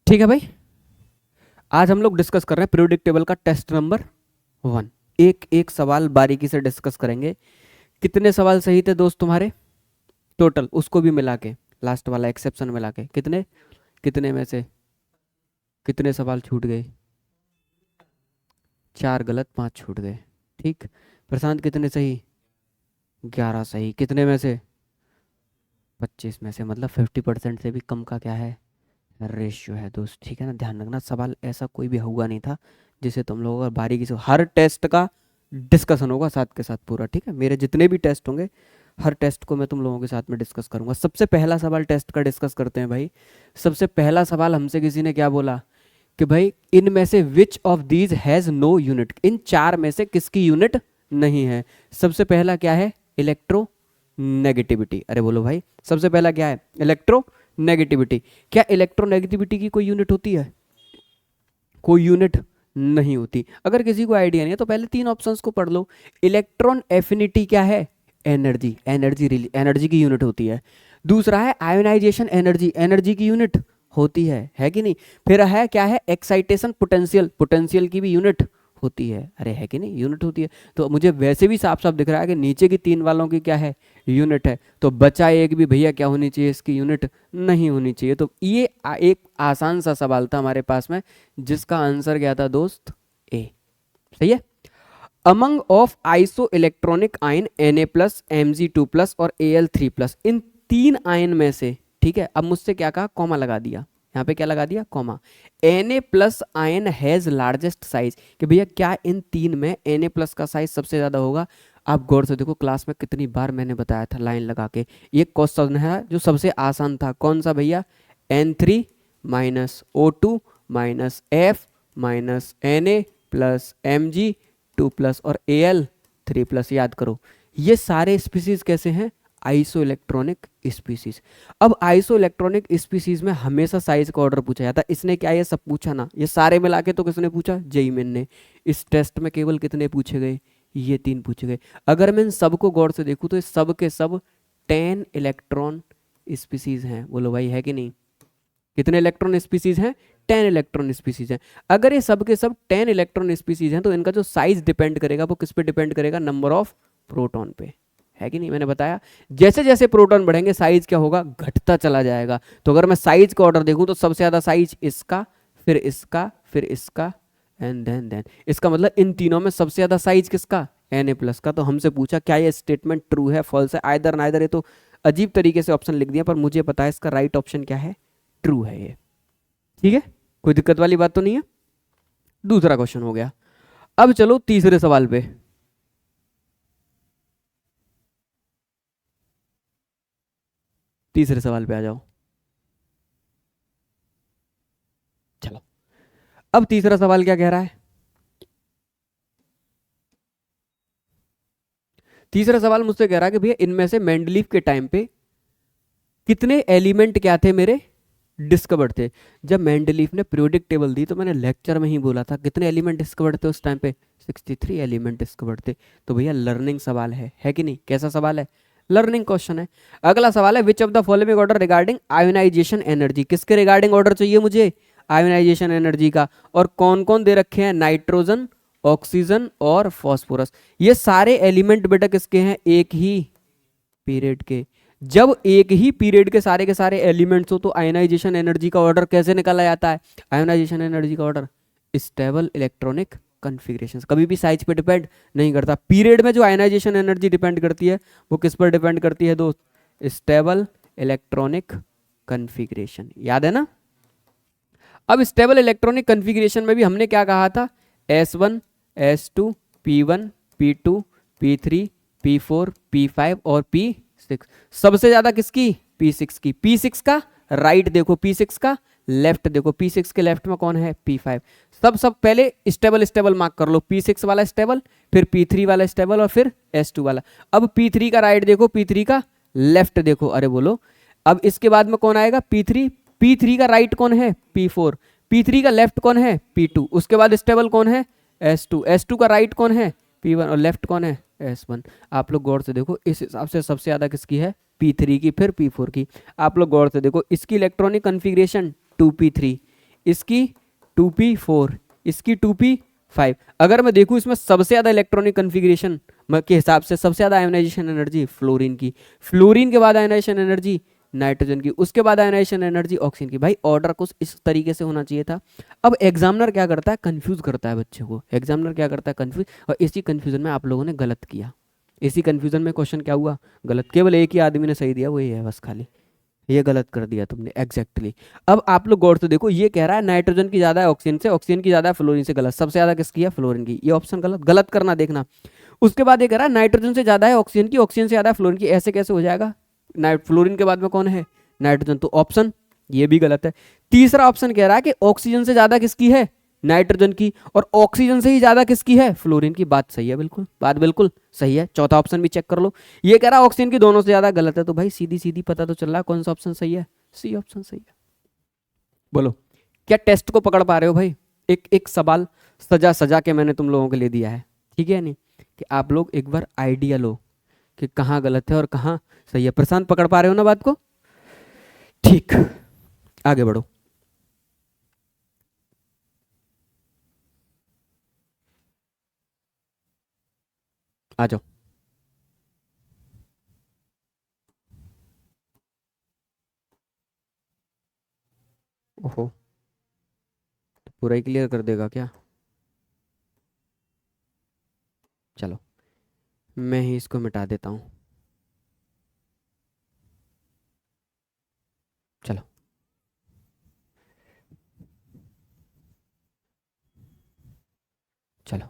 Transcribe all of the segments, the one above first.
ठीक है भाई, आज हम लोग डिस्कस कर रहे हैं पीरियोडिक टेबल का टेस्ट नंबर 1। एक एक सवाल बारीकी से डिस्कस करेंगे। कितने सवाल सही थे दोस्त तुम्हारे टोटल, उसको भी मिला के, लास्ट वाला एक्सेप्शन मिला के कितने कितने में से कितने सवाल छूट गए? 4 गलत 5 छूट गए। ठीक। प्रशांत कितने सही? 11 सही। कितने में से? 25 में से, मतलब 50% से भी कम का क्या है, रेशियो है दोस्त। ठीक है ना, ध्यान रखना, सवाल ऐसा कोई भी हुआ नहीं था जिसे तुम लोगों का बारीकी से हर टेस्ट का डिस्कशन होगा साथ के साथ पूरा। ठीक है, मेरे जितने भी टेस्ट होंगे हर टेस्ट को मैं तुम लोगों के साथ में डिस्कस करूंगा। सबसे पहला सवाल टेस्ट का डिस्कस करते हैं भाई। सबसे पहला सवाल हमसे किसी ने क्या बोला कि भाई इनमें से which of these has no unit, इन 4 में से किसकी यूनिट नहीं है? सबसे पहला क्या है? Electro negativity. अरे बोलो भाई, सबसे पहला क्या है? Electro negativity. क्या इलेक्ट्रोनेगेटिविटी की कोई यूनिट होती है? कोई यूनिट नहीं होती। अगर किसी को आइडिया नहीं है तो पहले 3 ऑप्शंस को पढ़ लो। इलेक्ट्रॉन एफिनिटी क्या है? एनर्जी, एनर्जी की यूनिट होती है। दूसरा है आयोनाइजेशन एनर्जी, एनर्जी की यूनिट होती है कि नहीं? फिर है क्या है? एक्साइटेशन पोटेंशियल, पोटेंशियल की भी यूनिट होती है। अरे है कि नहीं, यूनिट होती है। तो मुझे वैसे भी साफ साफ दिख रहा है कि नीचे की 3 वालों की क्या है? यूनिट है। तो बचा एक भी भैया क्या होनी चाहिए? इसकी यूनिट नहीं होनी चाहिए। तो ये एक आसान सा सवाल था हमारे पास में जिसका आंसर क्या था दोस्त? ए। सही है। Among of iso electronic ion Na+, Mg2+ और Al3+, इन 3 आयन में से, ठीक है, अब मुझसे क्या कहा? कॉमा लगा दिया। यहाँ पे क्या लगा दिया? Comma. Na+ ion has largest size, कि भैया क्या इन 3 में Na+ का साइज सबसे ज्यादा होगा? आप गौर से देखो, क्लास में कितनी बार मैंने बताया था लाइन लगा के। ये क्वेश्चन है जो सबसे आसान था। कौन सा भैया? N3 - O2 - F Na+ Mg2+ और Al3+। याद करो, ये सारे स्पीसीज कैसे हैं? Iso electronic species. अब आइसो इलेक्ट्रॉनिक स्पीसीज में हमेशा साइज का ऑर्डर पूछा जाता है। इसने क्या ये सब पूछा ना, ये सारे मिला के तो किसने पूछा? जेईई मेन ने। इस टेस्ट में केवल कितने पूछे गए? ये 3 पूछे गए। अगर मैं इन सबको गौर से देखूं तो ये सब के सब 10 इलेक्ट्रॉन स्पीसीज हैं। बोलो भाई, है कि नहीं? कितने इलेक्ट्रॉन स्पीसीज हैं? 10 इलेक्ट्रॉन स्पीसीज हैं। अगर ये सब के सब 10 इलेक्ट्रॉन स्पीसीज हैं तो इनका जो साइज डिपेंड करेगा वो किस पे डिपेंड करेगा? नंबर ऑफ प्रोटॉन पे, है कि नहीं? मैंने बताया जैसे जैसे प्रोटॉन बढ़ेंगे साइज क्या होगा? घटता चला जाएगा। तो अगर मैं साइज का ऑर्डर देखूं तो सबसे ज्यादा साइज इसका, फिर इसका, फिर इसका, एंड देन इसका। मतलब इन तीनों में सबसे ज्यादा साइज किसका? Na+ का। तो हमसे पूछा क्या ये स्टेटमेंट ट्रू है, फॉल्स है, आइदर नाइदर। ये तो अजीब तरीके से ऑप्शन लिख दिया, पर मुझे पता है इसका राइट ऑप्शन क्या है? ट्रू है ये। ठीक है, कोई दिक्कत वाली बात तो नहीं है। दूसरा क्वेश्चन हो गया। अब चलो तीसरे सवाल पे। तीसरे सवाल पे आ जाओ। चलो, अब तीसरा सवाल क्या कह रहा है? तीसरा सवाल मुझसे कह रहा है कि भैया इनमें से मेंडलीव के टाइम पे कितने एलिमेंट क्या थे मेरे? डिस्कवर्ड थे। जब मेंडलीव ने पीरियोडिक टेबल दी तो मैंने लेक्चर में ही बोला था कितने एलिमेंट डिस्कवर्ड थे उस टाइम पे? 63 एलिमेंट डिस्कवर्ड थे। तो भैया लर्निंग सवाल है कि नहीं? कैसा सवाल है? लर्निंग क्वेश्चन है। अगला सवाल है which of the following order regarding ionisation energy, किसके रिगार्डिंग ऑर्डर चाहिए मुझे? आयोनाइजेशन एनर्जी का। और कौन कौन दे रखे हैं? नाइट्रोजन, ऑक्सीजन और फॉस्फोरस। ये सारे एलिमेंट बेटा किसके हैं? एक ही पीरियड के। जब एक ही पीरियड के सारे एलिमेंट्स हो तो आयोनाइजेशन एनर्जी का ऑर्डर कैसे निकाला जाता है? आयोनाइजेशन एनर्जी का ऑर्डर स्टेबल इलेक्ट्रॉनिक कन्फिग्रेशन, कभी भी साइज पे डिपेंड नहीं करता। पीरियड में जो आयोनाइजेशन एनर्जी डिपेंड करती है वो किस पर डिपेंड करती है दोस्त? Stable electronic configuration. याद है ना? अब स्टेबल इलेक्ट्रॉनिक कन्फिग्रेशन में भी हमने क्या कहा था? S1 S2 P1 P2 P3 P4 P5 और P6। सबसे ज्यादा किसकी? P6 की। P6 का राइट देखो, P6 का लेफ्ट देखो। P6 के लेफ्ट में कौन है? P5। सब पहले स्टेबल स्टेबल मार्क कर लो। P6 वाला स्टेबल, फिर P3 वाला स्टेबल और फिर S2 वाला। अब P3 का राइट देखो, P3 का लेफ्ट देखो। अरे बोलो, अब इसके बाद में कौन आएगा? P3। P3 का राइट कौन है? P4। P3 का लेफ्ट कौन है? P2। उसके बाद स्टेबल कौन है? S2। S2 का राइट कौन है? P1 और लेफ्ट कौन है? S1। आप लोग गौर से देखो, इस हिसाब से सबसे ज्यादा किसकी है? P3 की, फिर P4 की। आप लोग गौर से देखो, इसकी इलेक्ट्रॉनिक कन्फिग्रेशन 2p3, इसकी 2p4, इसकी 2p5। अगर मैं देखूं इसमें सबसे ज्यादा इलेक्ट्रॉनिक कन्फिग्रेशन के हिसाब से सबसे ज्यादा आयोनाइजेशन एनर्जी फ्लोरीन की, फ्लोरीन के बाद आयोनाइजेशन एनर्जी नाइट्रोजन की, उसके बाद आयोनाइजेशन एनर्जी ऑक्सीजन की। भाई ऑर्डर कुछ इस तरीके से होना चाहिए था। अब एग्जामिनर क्या करता है, कंफ्यूज करता है बच्चे को। एग्जामिनर क्या करता है, कंफ्यूज। और इसी कंफ्यूजन में आप लोगों ने गलत किया। इसी कंफ्यूजन में क्वेश्चन क्या हुआ, गलत। केवल एक ही आदमी ने सही दिया, वही है बस, खाली ये गलत कर दिया तुमने एग्जैक्टली। अब आप लोग गौर से देखो, ये कह रहा है नाइट्रोजन की ज्यादा है ऑक्सीजन से, ऑक्सीजन की ज्यादा है फ्लोरीन से। गलत। सबसे ज्यादा किसकी है, फ्लोरीन की। ये ऑप्शन गलत, गलत करना देखना। उसके बाद ये कह रहा है नाइट्रोजन से ज्यादा है ऑक्सीजन की, ऑक्सीजन से ज्यादा है फ्लोरीन की। ऐसे कैसे हो जाएगा, फ्लोरीन के बाद में कौन है, नाइट्रोजन। तो ऑप्शन ये भी गलत है। तीसरा ऑप्शन कह रहा है कि ऑक्सीजन से ज्यादा किसकी है, नाइट्रोजन की, और ऑक्सीजन से ही ज्यादा किसकी है, फ्लोरीन की। बात सही है, बिल्कुल बात बिल्कुल सही है। चौथा ऑप्शन भी चेक कर लो, ये कह रहा है ऑक्सीजन की दोनों से ज्यादा। गलत है। तो भाई सीधी सीधी पता तो चल रहा है कौन सा ऑप्शन सही है, सी ऑप्शन सही है। बोलो क्या टेस्ट को पकड़ पा रहे हो भाई। एक एक सवाल सजा सजा के मैंने तुम लोगों के लिए दिया है, ठीक है नहीं, कि आप लोग एक बार आइडिया लो कि कहाँ गलत है और कहाँ सही है। प्रशांत पकड़ पा रहे हो ना बात को, ठीक। आगे बढ़ो। आ जाओ। ओहो, तो पूरा ही क्लियर कर देगा क्या। चलो मैं ही इसको मिटा देता हूँ। चलो चलो,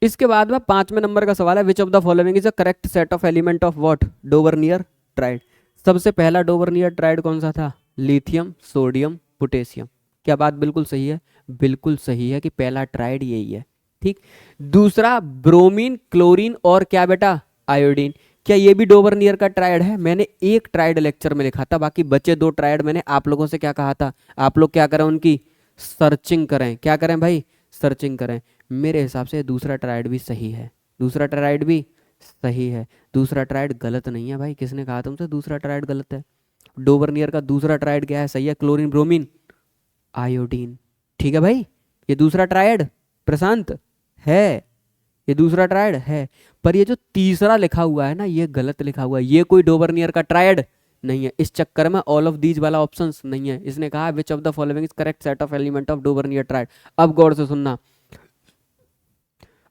इसके बाद में 5वें नंबर का सवाल है, which of the following is a correct set of element of what, Dobereiner triad. सबसे पहला डोवर्नियर ट्राइड कौन सा था, लिथियम सोडियम पोटेशियम। क्या बात बिल्कुल सही है, बिल्कुल सही है कि पहला ट्राइड यही है, ठीक। दूसरा ब्रोमीन क्लोरीन और क्या बेटा, आयोडीन। क्या ये भी डोवर्नियर का ट्राइड है। मैंने एक ट्राइड लेक्चर में लिखा था, बाकी बचे 2 ट्राइड मैंने आप लोगों से क्या कहा था, आप लोग क्या करें, उनकी सर्चिंग करें। क्या करें भाई, सर्चिंग करें। मेरे हिसाब से दूसरा ट्राइड भी सही है, दूसरा ट्राइड भी सही है। दूसरा ट्राइड गलत नहीं है भाई, किसने कहा तुमसे दूसरा ट्राइड गलत है। डोवर्नियर का दूसरा ट्राइड क्या है, सही है, क्लोरीन ब्रोमीन आयोडीन। ठीक है भाई, ये दूसरा ट्राइड प्रशांत है, ये दूसरा ट्राइड है। पर ये जो तीसरा लिखा हुआ है ना, ये गलत लिखा हुआ है, ये कोई डोवर्नियर का ट्राइड नहीं है। इस चक्कर में ऑल ऑफ दीज वाला ऑप्शंस नहीं है। इसने कहा which of the following is correct set of element of Dobereiner triad. अब गौर से सुनना,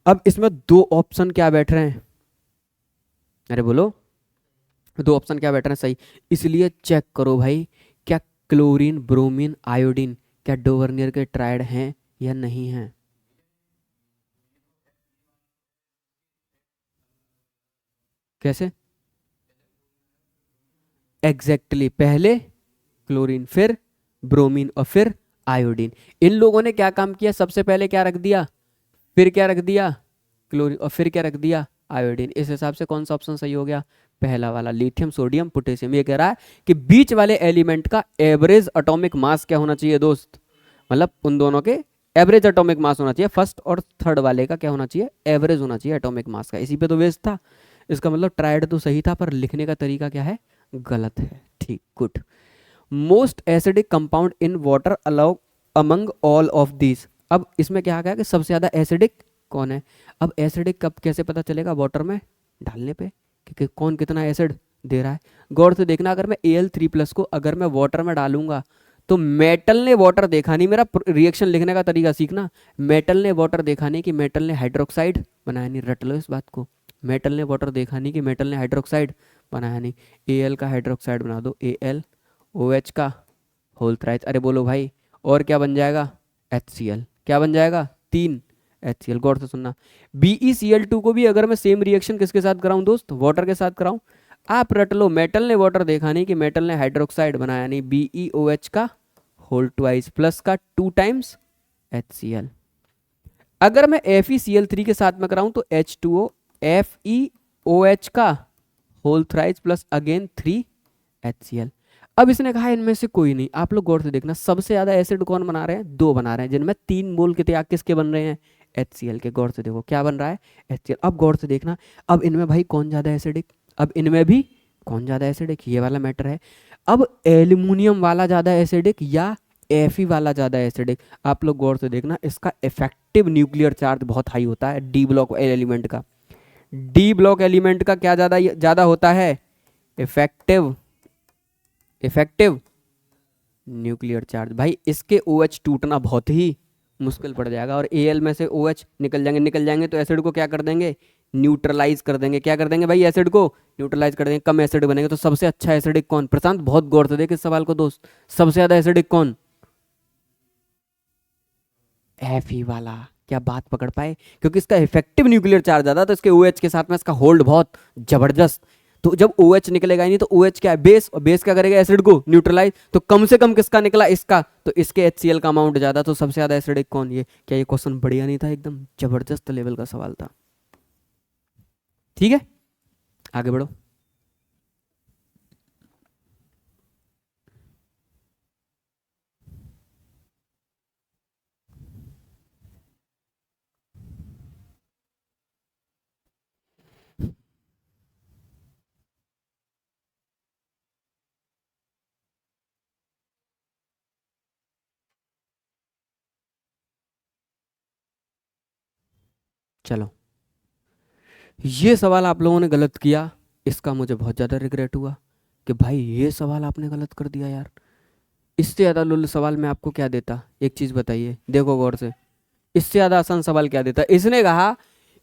अब इसमें 2 ऑप्शन क्या बैठ रहे हैं, अरे बोलो, 2 ऑप्शन क्या बैठ रहे हैं सही। इसलिए चेक करो भाई, क्या क्लोरीन ब्रोमीन आयोडीन क्या डोवर्नियर के ट्राइड हैं या नहीं हैं। कैसे, एग्जैक्टली पहले क्लोरीन, फिर ब्रोमीन और फिर आयोडीन। इन लोगों ने क्या काम किया, सबसे पहले क्या रख दिया, फिर क्या रख दिया, क्लोरीन, और फिर क्या रख दिया, आयोडीन। इस हिसाब से कौन सा ऑप्शन सही हो गया, पहला वाला, लिथियम सोडियम पोटेशियम। ये कह रहा है कि बीच वाले एलिमेंट का एवरेज एटॉमिक मास क्या होना चाहिए दोस्त, मतलब उन दोनों के एवरेज एटॉमिक मास होना चाहिए। फर्स्ट और थर्ड वाले का क्या होना चाहिए, एवरेज होना चाहिए एटॉमिक मास का। इसी पे तो बेस था। इसका मतलब ट्राइड तो सही था, पर लिखने का तरीका क्या है, गलत है। ठीक, good. Most acidic compound in water allow among all of these. अब इसमें क्या गया कि सबसे ज्यादा एसिडिक कौन है। अब एसिडिक कब कैसे पता चलेगा, वाटर में डालने पे कि कौन कितना एसिड दे रहा है। गौर से देखना, अगर मैं Al3+ को अगर मैं वाटर में डालूंगा तो मेटल ने वाटर देखा नहीं, मेरा रिएक्शन लिखने का तरीका सीखना। मेटल ने वाटर देखा नहीं कि मेटल ने हाइड्रोक्साइड बनाया नहीं, रट लो इस बात को। मेटल ने वाटर देखा नहीं कि मेटल ने हाइड्रोक्साइड बनाया नहीं। Al का हाइड्रोक्साइड बना दो, AlOH का होल थ्राइस। अरे बोलो भाई, और क्या बन जाएगा, HCl। क्या बन जाएगा, 3 HCl। गौर से सुनना, BeCl2 को भी अगर मैं सेम रिएक्शन किसके साथ कराऊं दोस्त, वाटर के साथ कराऊं। आप रट लो, मेटल ने वाटर देखा नहीं कि मेटल ने हाइड्रोक्साइड बनाया नहीं, BeOH का होल ट्वाइस प्लस का 2 टाइम्स HCl। अगर मैं FeCl3 के साथ में कराऊं तो H2O FeOH का whole thrice plus again 3 HCl। अब इसने कहा इनमें से कोई नहीं। आप लोग गौर से देखना, सबसे ज्यादा एसिड कौन बना रहे हैं, 2 बना रहे हैं, जिनमें 3 मोल के त्याग किसके बन रहे हैं, HCl के। गौर से देखो क्या बन रहा है, HCl। अब गौर से देखना, अब इनमें भाई कौन ज्यादा एसिडिक, अब इनमें भी कौन ज्यादा एसिडिक, ये वाला मैटर है। अब एल्यूमिनियम वाला ज्यादा एसिडिक या Fe वाला ज़्यादा एसिडिक। आप लोग गौर से देखना, इसका इफेक्टिव न्यूक्लियर चार्ज बहुत हाई होता है डी ब्लॉक एलिमेंट का। डी ब्लॉक एलिमेंट का क्या ज़्यादा ज़्यादा होता है? Effective effective nuclear charge. भाई इसके OH टूटना बहुत ही मुश्किल पड़ जाएगा, और Al में से OH निकल जाएंगे तो एसिड को क्या कर देंगे? न्यूट्रलाइज कर देंगे। क्या कर देंगे भाई? एसिड को न्यूट्रलाइज कर देंगे, कम एसिड बनेंगे। तो सबसे अच्छा एसिडिक कौन? प्रशांत बहुत गौर से देख इस सवाल को दोस्त, सबसे ज्यादा एसिडिक कौन? Fe वाला। क्या बात पकड़ पाए? क्योंकि इसका इफेक्टिव न्यूक्लियर चार्ज ज्यादा, तो इसके OH के साथ में इसका होल्ड बहुत जबरदस्त। तो जब OH निकलेगा ही नहीं, तो OH क्या है? बेस, और बेस क्या करेगा? एसिड को न्यूट्रलाइज। तो कम से कम किसका निकला? इसका। तो इसके HCl का अमाउंट ज्यादा, तो सबसे ज्यादा एसिडिक कौन? ये क्या ये क्वेश्चन बढ़िया नहीं था? एकदम जबरदस्त लेवल का सवाल था। ठीक है, आगे बढ़ो। चलो, ये सवाल आप लोगों ने गलत किया, इसका मुझे बहुत ज़्यादा रिग्रेट हुआ कि भाई ये सवाल आपने गलत कर दिया यार। इससे ज़्यादा लुल सवाल मैं आपको क्या देता? एक चीज़ बताइए, देखो गौर से, इससे ज़्यादा आसान सवाल क्या देता? इसने कहा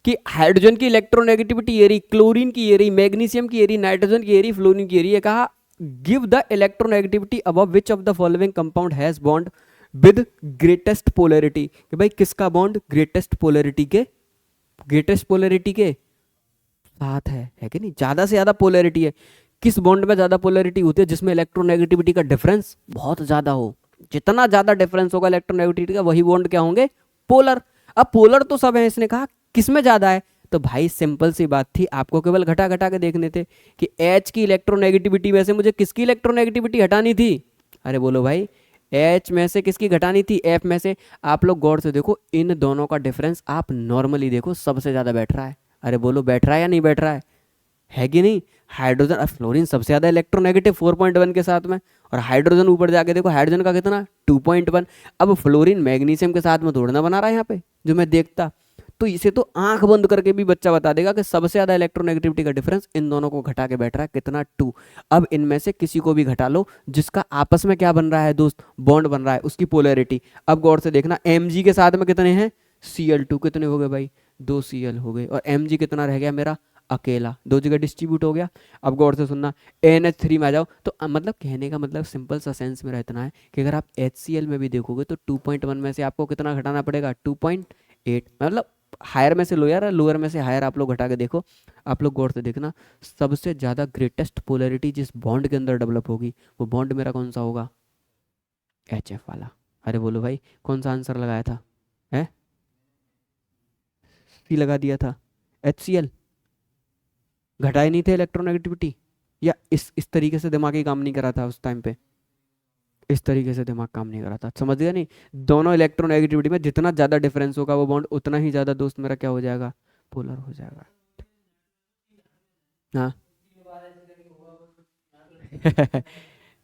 कि हाइड्रोजन की इलेक्ट्रोनेगेटिविटी ये रही, क्लोरीन की ये रही, मैग्नीशियम की ये रही, नाइट्रोजन की ये रही, फ्लोरीन की ये रही। ये कहा give the electronegativity above which of the following compound has bond with greatest polarity. कि भाई किसका बॉन्ड ग्रेटेस्ट पोलैरिटी के साथ है कि नहीं? ज्यादा से ज्यादा पोलैरिटी है। किस बॉन्ड में ज्यादा पोलैरिटी होती है? जिसमें इलेक्ट्रोनेगेटिविटी का डिफरेंस बहुत ज्यादा हो। जितना ज्यादा डिफरेंस होगा इलेक्ट्रोनेगेटिविटी का, वही बॉन्ड क्या होंगे? पोलर। अब पोलर तो सब है, इसने कहा किस में ज्यादा है? तो भाई सिंपल सी बात थी, आपको केवल घटा घटा के देखने थे कि H की इलेक्ट्रोनेगेटिविटी में से मुझे किसकी इलेक्ट्रोनेगेटिविटी हटानी थी? अरे बोलो भाई, H में से किसकी घटानी थी? F में से। आप लोग गौर से देखो, इन दोनों का डिफरेंस आप नॉर्मली देखो, सबसे ज्यादा बैठ रहा है। अरे बोलो, बैठ रहा है या नहीं बैठ रहा है कि नहीं? हाइड्रोजन और फ्लोरीन सबसे ज्यादा इलेक्ट्रोनेगेटिव 4.1 के साथ में, और हाइड्रोजन ऊपर जाके देखो, हाइड्रोजन का कितना? 2.1। अब फ्लोरीन मैग्नीशियम के साथ में थोड़ा ना बना रहा है यहाँ पे, जो मैं देखता। तो इसे तो आंख बंद करके भी बच्चा बता देगा कि सबसे ज्यादा इलेक्ट्रोनेगेटिविटी का डिफरेंस इन दोनों को घटा के बैठ रहा है, कितना? 2। अब इनमें से किसी को भी घटा लो, जिसका आपस में क्या बन रहा है दोस्त? बॉन्ड बन रहा है, उसकी पोलैरिटी। अब गौर से देखना, Mg के साथ में कितने हैं? Cl2। कितने हो गए भाई? 2 Cl हो गए। और Mg कितना रह गया मेरा? अकेला, दो जगह डिस्ट्रीब्यूट हो गया। अब गौर से सुनना, NH3 में आ जाओ तो मतलब कहने का मतलब सिंपल सा सेंस मेरा इतना है कि अगर आप HCl में भी देखोगे तो 2.1 में से आपको कितना घटाना पड़ेगा? 2.8। मतलब हायर में से लोअर है, लोअर में से हायर आप लोग घटा के देखो। आप लोग गौर से देखना, सबसे ज़्यादा ग्रेटेस्ट पोलैरिटी जिस बॉन्ड के अंदर डेवलप होगी, वो बॉन्ड मेरा कौन सा होगा? HF वाला। अरे बोलो भाई, कौन सा आंसर लगाया था? है सी लगा दिया था। HCl घटा ही नहीं थे इलेक्ट्रोनेगेटिविटी, या इस तरीके से दिमाग ही काम नहीं करा था उस टाइम पे? इस तरीके से दिमाग काम नहीं करा था, समझ गया नहीं? दोनों इलेक्ट्रोनेगेटिविटी में जितना ज़्यादा डिफरेंस होगा वो बॉन्ड उतना ही ज़्यादा दोस्त मेरा क्या हो जाएगा? पोलर हो जाएगा। हाँ।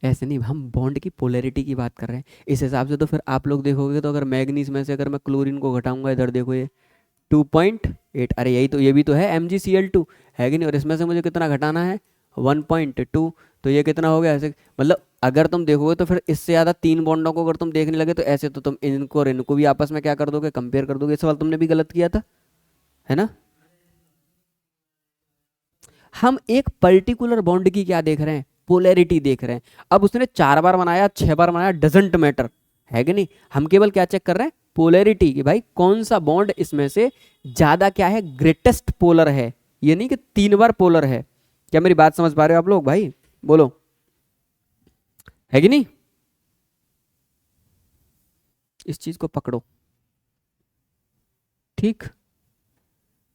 ऐसे नहीं, हम बॉन्ड की पोलैरिटी की बात कर रहे हैं। इस हिसाब से तो फिर आप लोग देखोगे तो अगर मैग्नीज में से अगर मैं क्लोरीन को घटाऊंगा, इधर देखो ये 2.8, अरे यही तो, ये भी तो है MgCl2, है कि नहीं? और इसमें से मुझे कितना घटाना है? 1.2। तो ये कितना हो गया ऐसे? मतलब अगर तुम देखोगे तो फिर इससे ज़्यादा 3 बॉन्डों को अगर तुम देखने लगे, तो ऐसे तो तुम इनको और इनको भी आपस में क्या कर दोगे? कंपेयर कर दोगे। इस सवाल तुमने भी गलत किया था, है ना? हम एक पर्टिकुलर बॉन्ड की क्या देख रहे हैं? पोलैरिटी देख रहे हैं। अब उसने 4 बार बनाया, 6 बार बनाया, डजेंट मैटर, है कि नहीं? हम केवल क्या चेक कर रहे हैं? पोलैरिटी, कि भाई कौन सा बॉन्ड इसमें से ज्यादा क्या है? ग्रेटेस्ट पोलर है। ये नहीं कि 3 बार पोलर है। क्या मेरी बात समझ पा रहे हो आप लोग? भाई बोलो, है कि नहीं? इस चीज को पकड़ो, ठीक?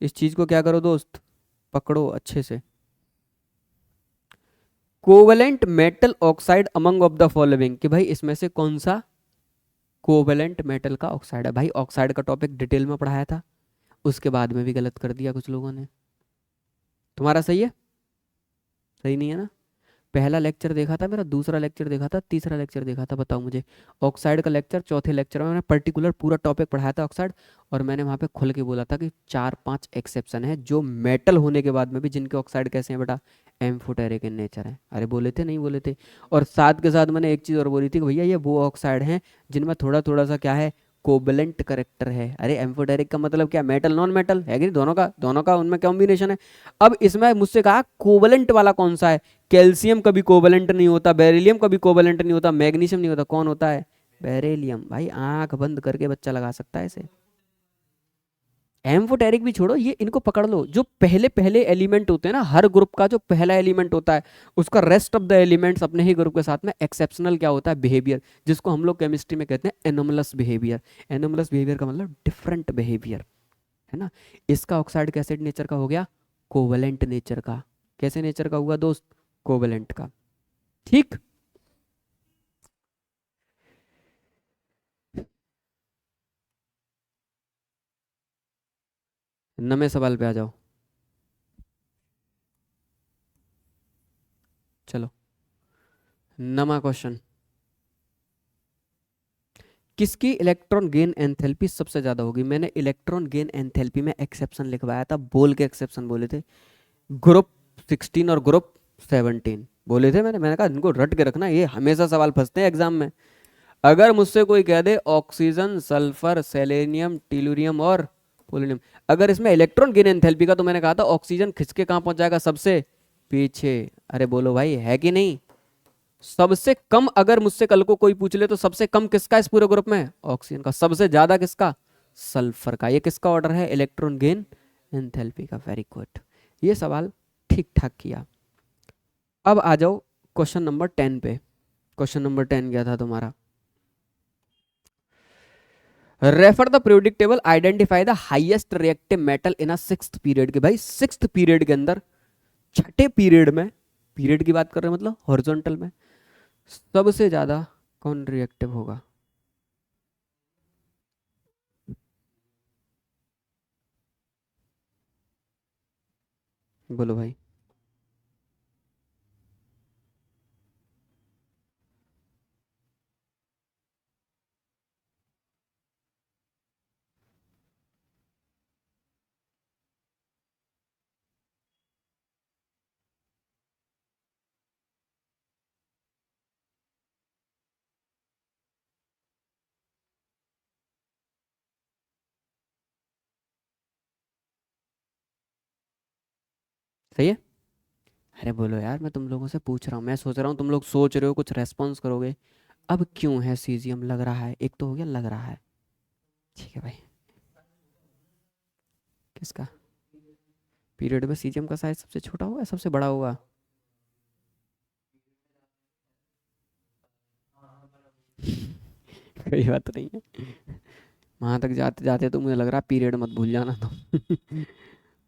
इस चीज को क्या करो दोस्त? पकड़ो अच्छे से। Covalent metal oxide among of the following, कि भाई इसमें से कौन सा कोवेलेंट मेटल का ऑक्साइड है? भाई ऑक्साइड का टॉपिक डिटेल में पढ़ाया था, उसके बाद में भी गलत कर दिया कुछ लोगों ने। तुम्हारा सही है? सही नहीं है ना? पहला लेक्चर देखा था मेरा, दूसरा लेक्चर देखा था, तीसरा लेक्चर देखा था, बताओ मुझे। ऑक्साइड का लेक्चर, चौथे लेक्चर में मैंने पर्टिकुलर पूरा टॉपिक पढ़ाया था ऑक्साइड, और मैंने वहाँ पे खुल के बोला था कि 4-5 एक्सेप्शन है जो मेटल होने के बाद में भी जिनके ऑक्साइड कैसे हैं बेटा, एम्फोटेरिक इन नेचर है। अरे बोले थे नहीं बोले थे? और साथ के साथ मैंने एक चीज़ और बोली थी कि भैया ये वो ऑक्साइड हैं जिनमें थोड़ा थोड़ा सा क्या है, कोवलेंट करेक्टर है। अरे एम्फोटेरिक का मतलब क्या, मेटल नॉन मेटल है कि नहीं, दोनों का उनमें कॉम्बिनेशन है। अब इसमें मुझसे कहा कोवलेंट वाला कौन सा है, कैल्शियम कभी कोवलेंट नहीं होता, बेरिलियम कभी कोवलेंट नहीं होता, मैग्नीशियम नहीं होता, कौन होता है, बेरिलियम। भाई आंख बंद करके बच्चा लगा सकता है इसे। एम्फोटेरिक भी छोड़ो, ये इनको पकड़ लो, जो पहले पहले एलिमेंट होते हैं ना, हर ग्रुप का जो पहला एलिमेंट होता है उसका रेस्ट ऑफ द एलिमेंट्स अपने ही ग्रुप के साथ में एक्सेप्शनल क्या होता है, बिहेवियर, जिसको हम लोग केमिस्ट्री में कहते हैं एनोमलस बिहेवियर। एनोमलस बिहेवियर का मतलब डिफरेंट बिहेवियर, है ना। इसका ऑक्साइड कैसेड नेचर का हो गया, कोवलेंट नेचर का। कैसे नेचर का हुआ दोस्त, कोवलेंट का। ठीक। नवे सवाल पे आ जाओ। चलो, नमा क्वेश्चन। किसकी इलेक्ट्रॉन गेन एंथैल्पी सबसे ज्यादा होगी? मैंने इलेक्ट्रॉन गेन एंथैल्पी में एक्सेप्शन लिखवाया था, बोल के एक्सेप्शन बोले थे, ग्रुप 16 और ग्रुप 17 बोले थे। मैंने कहा इनको रट के रखना, ये हमेशा सवाल फंसते हैं एग्जाम में। अगर मुझसे कोई कह दे ऑक्सीजन, सल्फर, सेलेनियम, टेलुरियम और पोलोनियम, अगर इसमें इलेक्ट्रॉन गेन एंथैल्पी का, तो मैंने कहा था ऑक्सीजन खिंच के कहां पहुंच जाएगा, सबसे पीछे। अरे बोलो भाई, है कि नहीं? सबसे कम अगर मुझसे कल को कोई पूछ ले तो सबसे कम किसका इस पूरे ग्रुप में, ऑक्सीजन का। सबसे ज्यादा किसका, सल्फर का। ये किसका ऑर्डर है, इलेक्ट्रॉन गेन एंथैल्पी का। वेरी गुड, ये सवाल ठीक ठाक किया। अब आ जाओ क्वेश्चन नंबर 10 पे। क्वेश्चन नंबर 10 क्या था तुम्हारा, refer the periodic table, identify the highest reactive metal in a sixth period के। भाई सिक्स्थ पीरियड के अंदर, छठे पीरियड में, पीरियड की बात कर रहे हैं मतलब हॉरिजॉन्टल में, सबसे ज्यादा कौन रिएक्टिव होगा? बोलो भाई। सही है? अरे बोलो यार, मैं तुम लोगों से पूछ रहा हूँ, मैं सोच रहा हूँ तुम लोग सोच रहे हो, कुछ रेस्पॉन्स करोगे। अब क्यों है सीजियम लग रहा है, एक तो हो गया लग रहा है। ठीक है भाई, किसका पीरियड में सीजियम का साइज सबसे छोटा होगा, सबसे बड़ा होगा? कोई बात नहीं है, वहां तक जाते जाते तो मुझे लग रहा है पीरियड मत भूल जाना तुम।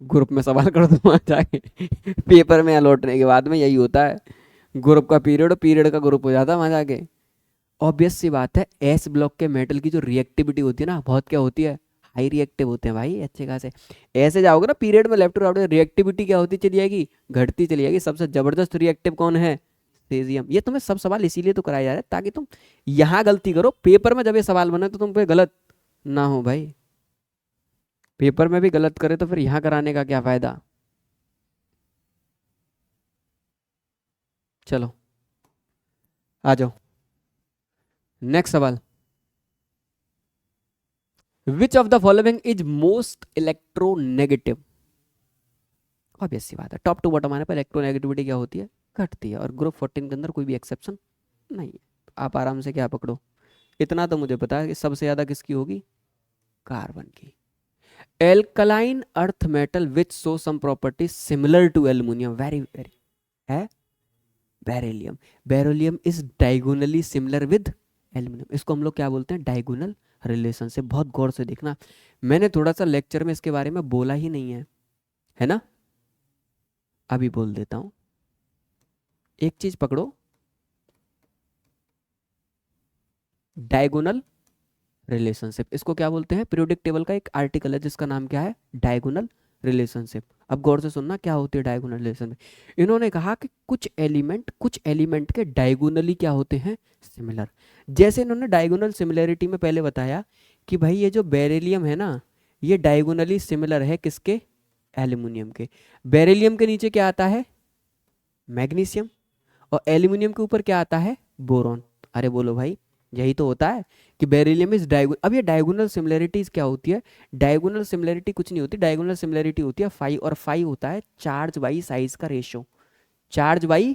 ग्रुप में सवाल कर दो वहां जाके। पेपर में लौटने के बाद में यही होता है, ग्रुप का पीरियड, पीरियड का ग्रुप हो जाता है वहां जाके। ऑब्वियस सी बात है, एस ब्लॉक के मेटल की जो रिएक्टिविटी होती है ना, बहुत क्या होती है, हाई रिएक्टिव होते हैं भाई, अच्छे खासे। ऐसे जाओगे ना पीरियड में लेफ्ट राइट, रिएक्टिविटी क्या होती चली जाएगी, घटती चली जाएगी। सबसे जबरदस्त रिएक्टिव कौन है, सेजियम। ये तुम्हें सब सवाल इसीलिए तो कराए जा रहे हैं ताकि तुम यहाँ गलती करो, पेपर में जब ये सवाल बने तो तुम पे गलत ना हो भाई। पेपर में भी गलत करे तो फिर यहाँ कराने का क्या फायदा। चलो आ जाओ, नेक्स्ट सवाल। Which of the following is most electronegative? Obvious सी बात है, टॉप टू बॉटम आने पर इलेक्ट्रोनेगेटिविटी क्या होती है, घटती है। और ग्रुप 14 के अंदर कोई भी एक्सेप्शन नहीं है। तो आप आराम से क्या पकड़ो, इतना तो मुझे पता है कि सबसे ज्यादा किसकी होगी, कार्बन की। Alkaline earth metal which show some property similar to aluminium, very very, है beryllium. Beryllium is diagonally similar with aluminium. इसको हम लोग क्या बोलते हैं, डायगोनल रिलेशनशिप। बहुत गौर से देखना, मैंने थोड़ा सा लेक्चर में इसके बारे में बोला ही नहीं है ना। अभी बोल देता हूं, एक चीज पकड़ो, डायगोनल रिलेशनशिप, इसको क्या बोलते हैं, पीरियोडिक टेबल का एक आर्टिकल है जिसका नाम क्या है, डायगोनल रिलेशनशिप। अब गौर से सुनना क्या होती है डायगोनल रिलेशन में। इन्होंने कहा कि कुछ एलिमेंट के डायगोनली क्या होते हैं, सिमिलर। जैसे इन्होंने डायगोनल सिमिलरिटी में पहले बताया कि भाई ये जो बेरिलियम है ना, ये डायगोनली सिमिलर है किसके, एल्यूमिनियम के। बेरिलियम के नीचे क्या आता है, मैग्नीशियम, और एल्यूमिनियम के ऊपर क्या आता है, बोरॉन। अरे बोलो भाई, यही तो होता है कि बेरिलियम इज डायगोनल। अब ये डायगोनल सिमिलरिटीज क्या होती है, डायगोनल सिमिलरिटी कुछ नहीं होती, डायगोनल सिमिलरिटी होती है फाई, और फाई होता है चार्ज बाई साइज का रेशो, चार्ज बाई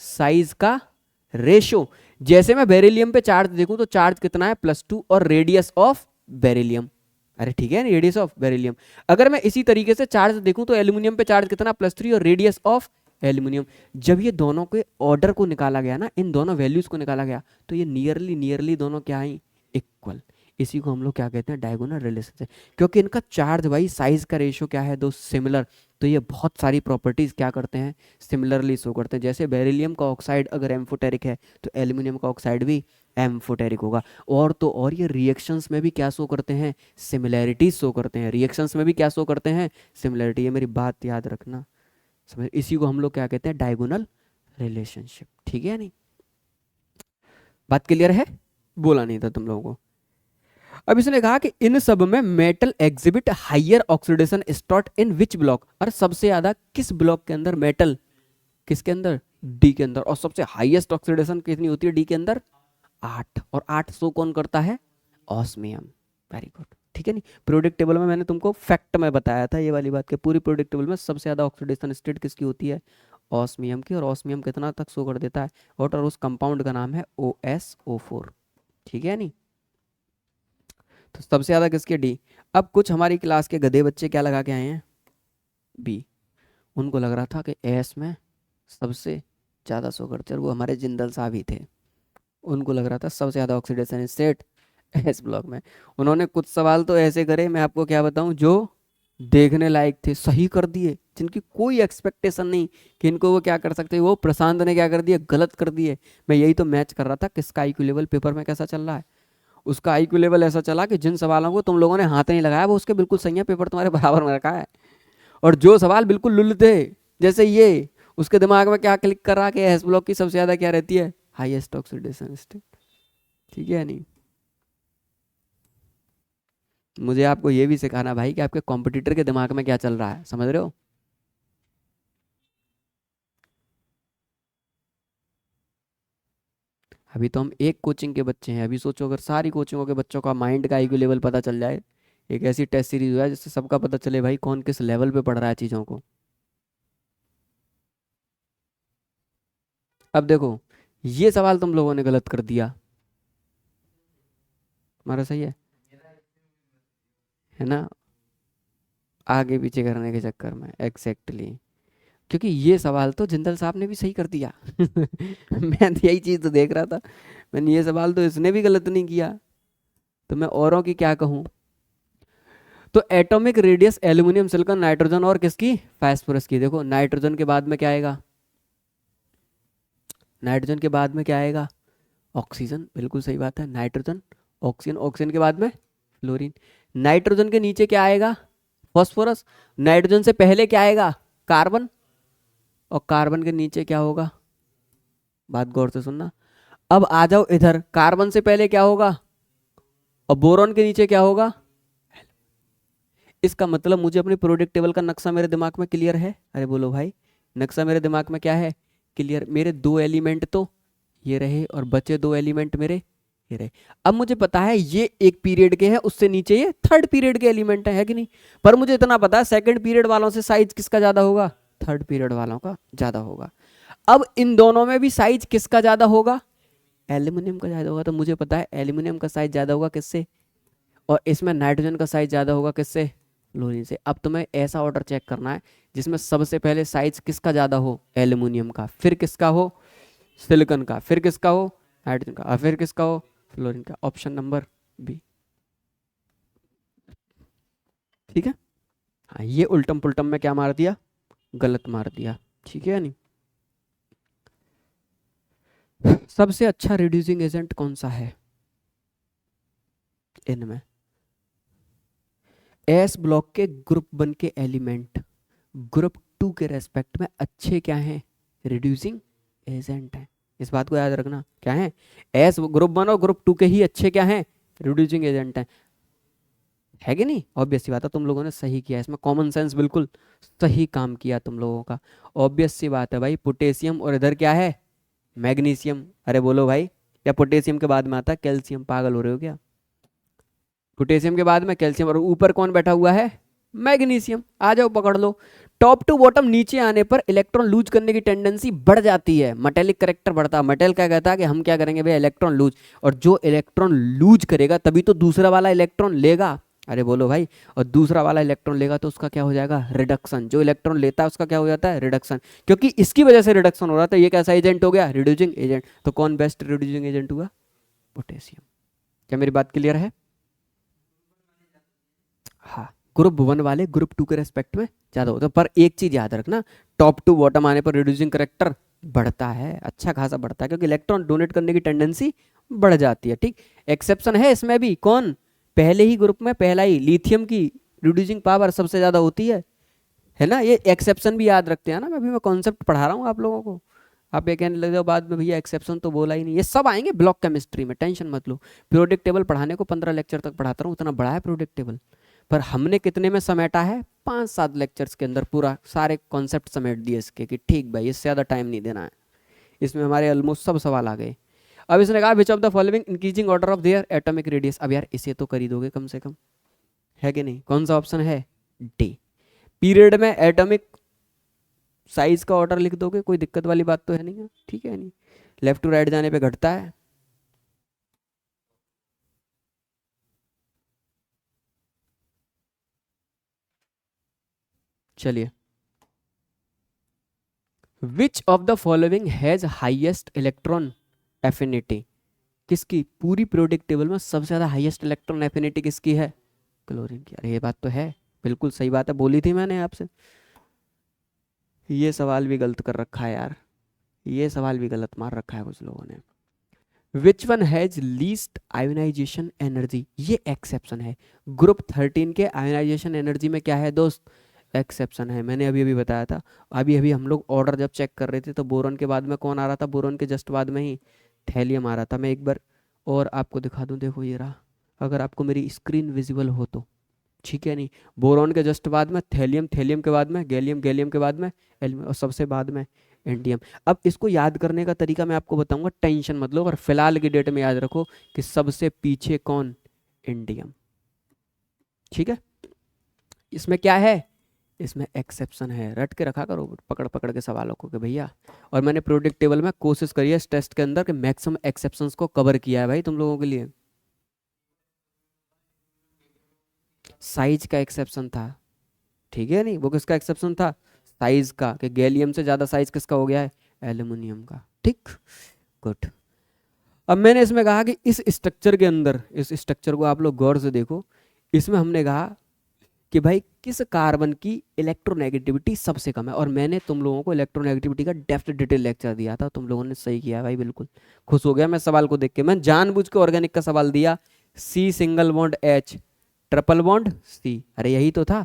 साइज का रेशो। जैसे मैं बेरिलियम पे चार्ज देखूं तो चार्ज कितना है, +2, और रेडियस ऑफ बेरिलियम, अरे ठीक है, रेडियस ऑफ बेरिलियम। अगर मैं इसी तरीके से चार्ज देखूं तो एल्यूमिनियम पे चार्ज कितना, +3, और रेडियस ऑफ एल्यूमिनियम। जब ये दोनों के ऑर्डर को निकाला गया ना, इन दोनों वैल्यूज को निकाला गया, तो ये नियरली दोनों क्या आई, इक्वल। इसी को हम लोग क्या कहते हैं, डायगोनल रिलेशन, क्योंकि इनका चार्ज बाई साइज का रेशियो क्या है, दो सिमिलर। तो ये बहुत सारी प्रॉपर्टीज क्या करते हैं, सिमिलरली शो करते हैं। जैसे बेरिलियम का ऑक्साइड अगर एम्फोटेरिक है तो एल्यूमिनियम का ऑक्साइड भी एम्फोटेरिक होगा। और तो और ये रिएक्शंस में भी क्या शो करते हैं, सिमिलैरिटीज शो करते हैं, रिएक्शंस में भी क्या शो करते हैं, सिमिलैरिटी। ये मेरी बात याद रखना, समझ। इसी को हम लोग क्या कहते हैं, डायगोनल रिलेशनशिप, ठीक है। नहीं, बात क्लियर है, बोला नहीं था तुम लोगों को। अब इसने कहा कि इन सब में metal exhibit higher oxidation state in which block, और सबसे ज्यादा किस ब्लॉक के अंदर मेटल, किसके अंदर, डी के अंदर। और सबसे हाईएस्ट ऑक्सीडेशन कितनी होती है डी के अंदर, 8, और 8 शो कौन करता है, ऑस्मियम। वेरी गुड, ठीक है। नहीं, पीरियोडिक टेबल में मैंने तुमको फैक्ट में बताया था ये वाली बात कि पूरी पीरियोडिक टेबल में सबसे ज्यादा ऑक्सीडेशन स्टेट किसकी होती है, ऑस्मियम की। और ऑस्मियम कितना तक शो कर देता है, और उस कंपाउंड का नाम है OSO4, ठीक है। नहीं, तो सबसे ज्यादा किसके, डी। अब कुछ हमारी क्लास के गधे बच्चे क्या लगा के आए हैं, बी। उनको लग रहा था कि एस में सबसे ज़्यादा शो करते, और वो हमारे जिंदल साहब ही थे। उनको लग रहा था सबसे ज़्यादा ऑक्सीडेशन स्टेट एस ब्लॉक में। उन्होंने कुछ सवाल तो ऐसे करे, मैं आपको क्या बताऊं, जो देखने लायक थे, सही कर दिए, जिनकी कोई एक्सपेक्टेशन नहीं कि इनको वो क्या कर सकते, वो प्रशांत ने क्या कर दिया, गलत कर दिए। मैं यही तो मैच कर रहा था किसका आईक्यू लेवल पेपर में कैसा चल रहा है। उसका आईक्यू लेवल ऐसा चला कि जिन सवालों को तुम लोगों ने हाथ नहीं लगाया वो उसके बिल्कुल सही है, पेपर तुम्हारे बराबर में रखा है। और जो सवाल बिल्कुल लुल थे, जैसे ये, उसके दिमाग में क्या क्लिक कर रहा कि एस ब्लॉक की सबसे ज्यादा क्या रहती है, हाईएस्ट ऑक्सीडेशन स्टेट, ठीक है। नहीं, मुझे आपको ये भी सिखाना भाई कि आपके कॉम्पिटिटर के दिमाग में क्या चल रहा है, समझ रहे हो। अभी तो हम एक कोचिंग के बच्चे हैं, अभी सोचो अगर सारी कोचिंगों के बच्चों का माइंड का आईक्यू लेवल पता चल जाए, एक ऐसी टेस्ट सीरीज हो जाए जिससे सबका पता चले भाई कौन किस लेवल पे पढ़ रहा है चीज़ों को। अब देखो, ये सवाल तुम लोगों ने गलत कर दिया, हमारा सही है ना, आगे पीछे करने के चक्कर में, एग्जैक्टली क्योंकि ये सवाल तो जिंदल साहब ने भी सही कर दिया मैं तो यही चीज़ तो देख रहा था, मैंने ये सवाल तो इसने भी गलत नहीं किया, तो मैं औरों की क्या कहूँ। तो atomic radius aluminium, silicon, nitrogen और किसकी, फास्फोरस की। देखो नाइट्रोजन के बाद में क्या आएगा, नाइट्रोजन के बाद में क्या आएगा, ऑक्सीजन, बिल्कुल सही बात है, नाइट्रोजन, ऑक्सीजन, ऑक्सीजन के बाद में फ्लोरीन। नाइट्रोजन के नीचे क्या आएगा, फास्फोरस। नाइट्रोजन से पहले क्या आएगा, कार्बन, और कार्बन के नीचे क्या होगा, बात गौर से सुनना। अब आ जाओ इधर, कार्बन से पहले क्या होगा, और बोरॉन के नीचे क्या होगा। इसका मतलब मुझे अपनी प्रोडक्ट टेबल का नक्शा मेरे दिमाग में क्लियर है, अरे बोलो भाई, नक्शा मेरे दिमाग में क्या है, क्लियर। मेरे दो एलिमेंट तो ये रहे, और बचे दो एलिमेंट मेरे ये रहे। अब मुझे पता है ये एक पीरियड के हैं, उससे नीचे ये थर्ड पीरियड के एलिमेंट है कि नहीं। पर मुझे इतना पता है सेकंड पीरियड वालों से साइज किसका ज्यादा होगा, थर्ड पीरियड वालों का ज्यादा होगा। अब इन दोनों में भी साइज किसका ज्यादा होगा, एल्यूमिनियम का ज्यादा होगा। तो मुझे पता है एल्यूमिनियम का साइज ज्यादा होगा किससे, और इसमें नाइट्रोजन का साइज ज्यादा होगा किससे, फ्लोरीन से। अब तुम्हें ऐसा ऑर्डर चेक करना है जिसमें सबसे पहले साइज किसका ज्यादा हो, एल्यूमिनियम का, फिर किसका हो, सिलिकॉन का, फिर किसका हो, नाइट्रोजन का, और फिर किसका हो, फ्लोरीन का। ऑप्शन नंबर बी, ठीक है। हाँ, ये उल्टम पुल्टम में क्या मार दिया, गलत मार दिया, ठीक है। नहीं, सबसे अच्छा रिड्यूसिंग एजेंट कौन सा है इनमें, एस ब्लॉक के ग्रुप 1 के एलिमेंट ग्रुप टू के रेस्पेक्ट में अच्छे क्या हैं, रिड्यूसिंग एजेंट हैं। इस बात को याद रखना, क्या है, एस ग्रुप वन और ग्रुप टू के ही अच्छे क्या हैं, रिड्यूसिंग एजेंट हैं, है कि नहीं। ऑब्वियस सी बात है, तुम लोगों ने सही किया, इसमें कॉमन सेंस बिल्कुल सही काम किया तुम लोगों का। ऑब्वियस सी बात है भाई, पोटेशियम और इधर क्या है, मैग्नीशियम। अरे बोलो भाई, क्या पोटेशियम के बाद में आता है कैल्शियम, पागल हो रहे हो क्या। पोटेशियम के बाद में कैल्शियम और ऊपर कौन बैठा हुआ है, मैग्नीशियम। आ जाओ पकड़ लो। टॉप टू बॉटम नीचे आने पर इलेक्ट्रॉन लूज करने की टेंडेंसी बढ़ जाती है, मेटेलिक करेक्टर बढ़ता है। मेटल क्या कहता है कि हम क्या करेंगे भैया, इलेक्ट्रॉन लूज, और जो इलेक्ट्रॉन लूज करेगा तभी तो दूसरा वाला इलेक्ट्रॉन लेगा। अरे बोलो भाई, और दूसरा वाला इलेक्ट्रॉन लेगा तो उसका क्या हो जाएगा, रिडक्शन। जो इलेक्ट्रॉन लेता है उसका क्या हो जाता है, रिडक्शन। क्योंकि इसकी वजह से रिडक्शन हो रहा था, ये कैसा एजेंट हो गया, रिड्यूसिंग एजेंट। तो कौन बेस्ट रिड्यूसिंग एजेंट हुआ, पोटेशियम। क्या मेरी बात क्लियर है। हाँ, ग्रुप वन वाले ग्रुप टू के रेस्पेक्ट में ज़्यादा होता है, पर एक चीज़ याद रखना, टॉप टू बॉटम आने पर रिड्यूसिंग करेक्टर बढ़ता है, अच्छा खासा बढ़ता है, क्योंकि इलेक्ट्रॉन डोनेट करने की टेंडेंसी बढ़ जाती है। ठीक, एक्सेप्शन है इसमें भी, कौन, पहले ही ग्रुप में पहला ही लिथियम की रिड्यूसिंग पावर सबसे ज़्यादा होती है ना। ये एक्सेप्शन भी याद रखते हैं ना, मैं कॉन्सेप्ट पढ़ा रहा हूँ आप लोगों को। आप ये कहने लगे हो बाद में भैया एक्सेप्शन तो बोला ही नहीं, ये सब आएंगे ब्लॉक केमिस्ट्री में, टेंशन मत लो। पीरियोडिक टेबल पढ़ाने को 15 लेक्चर तक पढ़ाता हूँ, उतना बड़ा है पीरियोडिक टेबल, पर हमने कितने में समेटा है, 5-7 लेक्चर्स के अंदर पूरा सारे कॉन्सेप्ट समेट दिए इसके, कि ठीक भाई इससे ज़्यादा टाइम नहीं देना है। इसमें हमारे ऑलमोस्ट सब सवाल आ गए। अब इसने कहा which of the following increasing order of their atomic radius. अब यार इसे तो कर ही दोगे कम से कम, है कि नहीं। कौन सा ऑप्शन है, डी। पीरियड में एटॉमिक साइज का ऑर्डर लिख दोगे, कोई दिक्कत वाली बात तो है नहीं, ठीक है नहीं। लेफ्ट टू राइट जाने पे घटता है। चलिए, विच of the following has highest electron affinity. किसकी, पूरी पीरियोडिक टेबल में सबसे ज्यादा हाईएस्ट इलेक्ट्रॉन एफिनिटी किसकी है, क्लोरीन की। अरे ये बात तो है, बिल्कुल सही बात है, बोली थी मैंने आपसे। ये सवाल भी गलत कर रखा है यार, ये सवाल भी गलत मार रखा है कुछ लोगों ने। Which one has least ionisation energy, ये एक्सेप्शन है। ग्रुप 13 के आयोनाइजेशन एनर्जी में क्या है दोस्त, एक्सेप्शन है। मैंने अभी अभी बताया था। अभी अभी हम लोग ऑर्डर जब चेक कर रहे थे तो बोरॉन के बाद में कौन आ रहा था, बोरॉन के जस्ट बाद में ही थैलियम आ रहा था। मैं एक बार और आपको दिखा दूं, देखो ये रहा, अगर आपको मेरी स्क्रीन विजिबल हो तो, ठीक है नहीं। बोरॉन के जस्ट बाद में थैलियम, थैलियम के बाद में गैलियम, गैलियम के बाद में एल्यूमिनियम, और सबसे बाद में इंडियम। अब इसको याद करने का तरीका मैं आपको बताऊंगा, टेंशन मत लो, और फिलहाल की डेट में याद रखो कि सबसे पीछे कौन, इंडियम। ठीक है, इसमें क्या है, इसमें एक्सेप्शन है। रट के रखा करो पकड़ पकड़ के सवालों को कि भैया। और मैंने प्रोडक्ट टेबल में कोशिश करी है इस टेस्ट के अंदर कि मैक्सिमम एक्सेप्शंस को कवर किया है भाई तुम लोगों के लिए। साइज का एक्सेप्शन था, ठीक है नहीं, वो किसका एक्सेप्शन था, साइज का, कि गैलियम से ज्यादा साइज किसका हो गया है, एल्यूमिनियम का। ठीक, गुड। अब मैंने इसमें कहा कि इस स्ट्रक्चर के अंदर, इस स्ट्रक्चर को आप लोग गौर से देखो, इसमें हमने कहा कि भाई किस कार्बन की इलेक्ट्रोनेगेटिविटी सबसे कम है। और मैंने तुम लोगों को इलेक्ट्रोनेगेटिविटी का डेप्थ डिटेल लेक्चर दिया था, तुम लोगों ने सही किया भाई, बिल्कुल खुश हो गया मैं सवाल को देख के। मैं जानबूझ के ऑर्गेनिक का सवाल दिया, C single bond H, triple bond C, अरे यही तो था।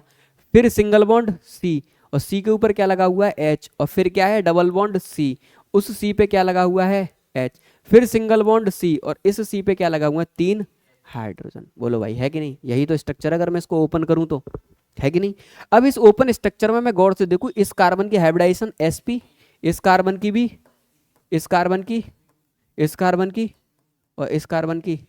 फिर सिंगल बॉन्ड सी, और सी के ऊपर क्या लगा हुआ है, एच, और फिर क्या है, डबल बॉन्ड सी, उस सी पे क्या लगा हुआ है, एच, फिर सिंगल बॉन्ड सी, और इस सी पे क्या लगा हुआ है, 3 हाइड्रोजन। बोलो भाई है कि नहीं, यही तो स्ट्रक्चर है अगर मैं इसको ओपन करूं तो, है कि नहीं। अब इस ओपन स्ट्रक्चर में मैं गौर से देखूं, इस कार्बन की हाइब्रिडाइजेशन sp, इस कार्बन की भी, इस कार्बन की, इस कार्बन की, और इस कार्बन की।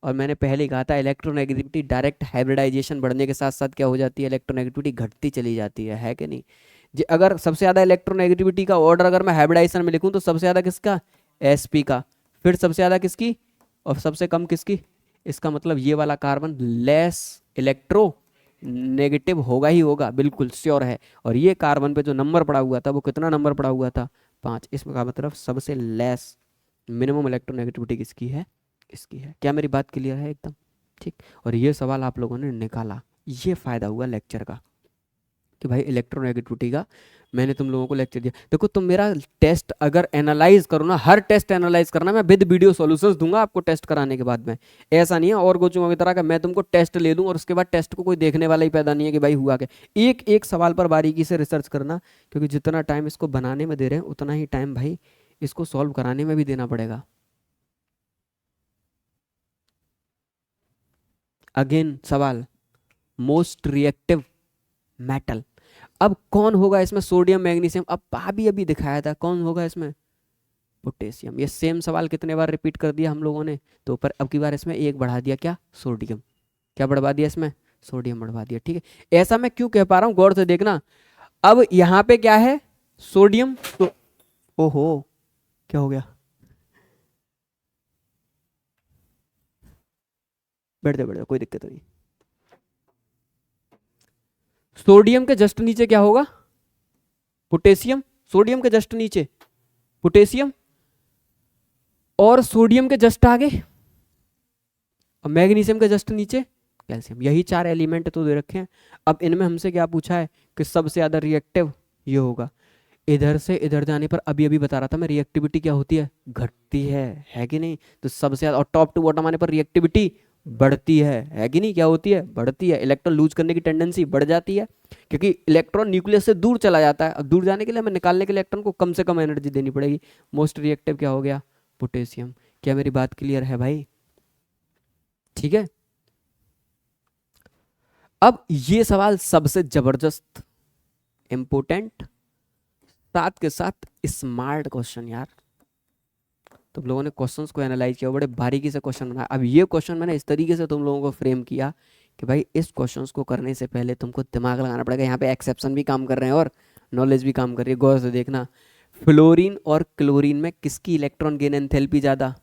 और मैंने पहले ही कहा था इलेक्ट्रोनेगेटिविटी डायरेक्ट हाइब्रिडाइजेशन बढ़ने के साथ साथ क्या हो जाती है, इलेक्ट्रोनेगेटिविटी घटती चली जाती है कि नहीं। अगर सबसे ज्यादा इलेक्ट्रोनेगेटिविटी का ऑर्डर अगर मैं हाइब्रिडाइजेशन में लिखूं तो सबसे ज्यादा किसका, sp का, फिर सबसे ज्यादा किसकी, और सबसे कम किसकी। इसका मतलब ये वाला कार्बन लेस इलेक्ट्रो नेगेटिव होगा ही होगा, बिल्कुल श्योर है। और ये कार्बन पे जो नंबर पड़ा हुआ था वो कितना नंबर पड़ा हुआ था, 5। इसका मतलब सबसे लेस मिनिमम इलेक्ट्रोनेगेटिविटी किसकी है, इसकी है। क्या मेरी बात क्लियर है एकदम, ठीक। और ये सवाल आप लोगों ने निकाला, ये फायदा हुआ लेक्चर का। कि भाई इलेक्ट्रोनेगेटिविटी का मैंने तुम लोगों को लेक्चर दिया। देखो तुम मेरा टेस्ट अगर एनालाइज करो ना, हर टेस्ट एनालाइज करना, मैं विद वीडियो सॉल्यूशंस दूंगा आपको टेस्ट कराने के बाद में। ऐसा नहीं है और कोचिंगों की तरह का मैं तुमको टेस्ट ले दूं और उसके बाद टेस्ट को कोई देखने वाला ही पैदा नहीं है कि भाई हुआ क्या। एक एक सवाल पर बारीकी से रिसर्च करना, क्योंकि जितना टाइम इसको बनाने में दे रहे हैं उतना ही टाइम भाई इसको सॉल्व कराने में भी देना पड़ेगा। अगेन सवाल, मोस्ट रिएक्टिव मेटल। अब कौन होगा इसमें, सोडियम मैग्नीशियम, अब अभी अभी दिखाया था, कौन होगा इसमें, पोटेशियम। ये सेम सवाल कितने बार रिपीट कर दिया हम लोगों ने, तो पर अब की बार इसमें एक बढ़ा दिया, क्या, सोडियम। क्या बढ़वा दिया इसमें, सोडियम बढ़वा दिया, ठीक है। ऐसा मैं क्यों कह पा रहा हूं, गौर से देखना। अब यहां पे क्या है, सोडियम तो, ओहो क्या हो गया, बैठ दे कोई दिक्कत नहीं। सोडियम के जस्ट नीचे क्या होगा, पोटेशियम, सोडियम के जस्ट नीचे पोटेशियम, और सोडियम के जस्ट आगे और मैग्नीशियम के जस्ट नीचे कैल्शियम। यही चार एलिमेंट तो दे रखे हैं। अब इनमें हमसे क्या पूछा है कि सबसे ज्यादा रिएक्टिव ये होगा। इधर से इधर जाने पर अभी अभी बता रहा था मैं, रिएक्टिविटी क्या होती है, घटती है कि नहीं। तो सबसे ज्यादा, और टॉप टू बॉटम आने पर रिएक्टिविटी बढ़ती है कि नहीं, क्या होती है, बढ़ती है। इलेक्ट्रॉन लूज करने की टेंडेंसी बढ़ जाती है, क्योंकि इलेक्ट्रॉन न्यूक्लियस से दूर चला जाता है। अब दूर जाने के लिए हमें निकालने के लिए इलेक्ट्रॉन को कम से कम एनर्जी देनी पड़ेगी। मोस्ट रिएक्टिव क्या हो गया, पोटेशियम। क्या मेरी बात क्लियर है भाई, ठीक है। अब ये सवाल सबसे जबरदस्त, इंपोर्टेंट, साथ के साथ स्मार्ट क्वेश्चन यार। तुम लोगों ने क्वेश्चंस को एनालाइज किया, बड़े बारीकी से क्वेश्चन बनाया। अब ये क्वेश्चन मैंने इस तरीके से तुम लोगों को फ्रेम किया कि भाई इस क्वेश्चंस को करने से पहले तुमको दिमाग लगाना पड़ेगा। यहाँ पे एक्सेप्शन भी काम कर रहे हैं और नॉलेज भी काम कर रही है, गौर से देखना। फ्लोरीन और क्लोरीन में किसकी इलेक्ट्रॉन गेन एंथैल्पी ज्यादा,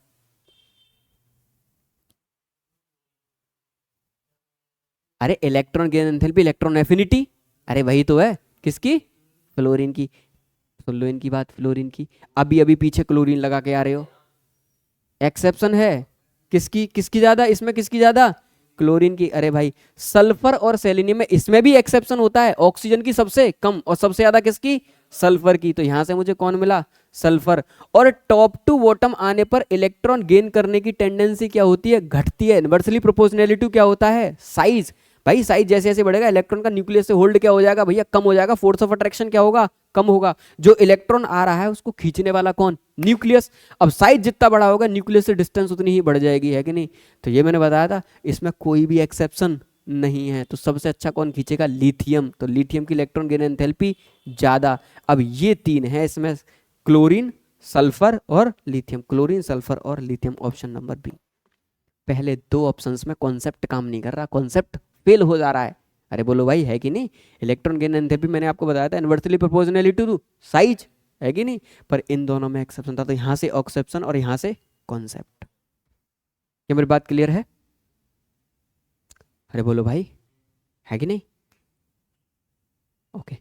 अरे electron gain enthalpy, electron affinity, अरे वही तो है, किसकी, फ्लोरीन की। सुन लो इनकी बात, फ्लोरीन की। अभी अभी पीछे क्लोरीन लगा के आ रहे हो, एक्सेप्शन है, किसकी किसकी ज्यादा, इसमें किसकी ज्यादा, क्लोरीन की। अरे भाई सल्फर और सेलेनियम में इसमें भी एक्सेप्शन होता है, ऑक्सीजन की सबसे कम और सबसे ज्यादा किसकी, सल्फर की। तो यहां से मुझे कौन मिला, सल्फर। और टॉप टू बॉटम आने पर इलेक्ट्रॉन गेन करने की टेंडेंसी क्या होती है, घटती है। इनवर्सली प्रोपोर्शनैलिटी क्या होता है, साइज। भाई साइज जैसे जैसे बढ़ेगा इलेक्ट्रॉन का न्यूक्लियस से होल्ड क्या हो जाएगा भैया, कम हो जाएगा। फोर्स ऑफ अट्रैक्शन क्या होगा, कम होगा। जो इलेक्ट्रॉन आ रहा है उसको खींचने वाला कौन, न्यूक्लियस। अब साइज जितना बड़ा होगा न्यूक्लियस से डिस्टेंस उतनी ही बढ़ जाएगी, है कि नहीं। तो ये मैंने बताया था, इसमें कोई भी एक्सेप्शन नहीं है। तो सबसे अच्छा कौन खींचेगा, लिथियम। तो लिथियम की इलेक्ट्रॉन गेन एंथैल्पी ज्यादा। अब ये तीन है इसमें, क्लोरीन, सल्फर और लिथियम, क्लोरीन, सल्फर और लिथियम, ऑप्शन नंबर बी। पहले दो ऑप्शंस में कॉन्सेप्ट काम नहीं कर रहा, कॉन्सेप्ट फेल हो जा रहा है। अरे बोलो भाई, है कि नहीं। इलेक्ट्रॉन गेन एंथैल्पी मैंने आपको बताया था इनवर्सली प्रोपोर्शनलिटी टू साइज, है कि नहीं। पर इन दोनों में एक्सेप्शन था, तो यहां से एक्सेप्शन और यहां से कॉन्सेप्ट। क्या मेरी बात क्लियर है, अरे बोलो भाई, है कि नहीं, ओके।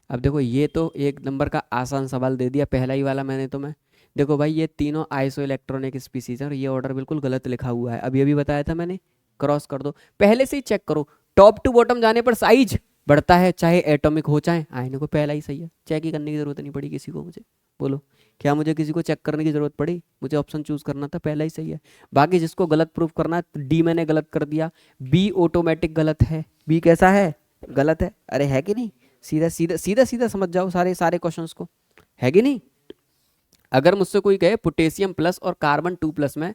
अब देखो ये तो एक नंबर का आसान सवाल दे दिया, पहला ही वाला मैंने तुम्हें। देखो भाई ये तीनों आइसो इलेक्ट्रॉनिक स्पीसीज हैं और ये ऑर्डर बिल्कुल गलत लिखा हुआ है, अभी अभी बताया था मैंने। क्रॉस कर दो, पहले से ही चेक करो। टॉप टू बॉटम जाने पर साइज बढ़ता है, चाहे एटॉमिक हो चाहे आयनिक हो। पहला ही सही है, चेक ही करने की जरूरत नहीं पड़ी किसी को मुझे। बोलो, क्या मुझे किसी को चेक करने की जरूरत पड़ी, मुझे ऑप्शन चूज करना था, पहला ही सही है। बाकी जिसको गलत प्रूफ करना है, डी मैंने गलत कर दिया, बी ऑटोमेटिक गलत है। बी कैसा है, गलत है, अरे है कि नहीं। सीधा सीधा सीधा सीधा समझ जाओ सारे सारे क्वेश्चंस को, है कि नहीं। अगर मुझसे कोई कहे पोटेशियम प्लस और कार्बन 2+ में,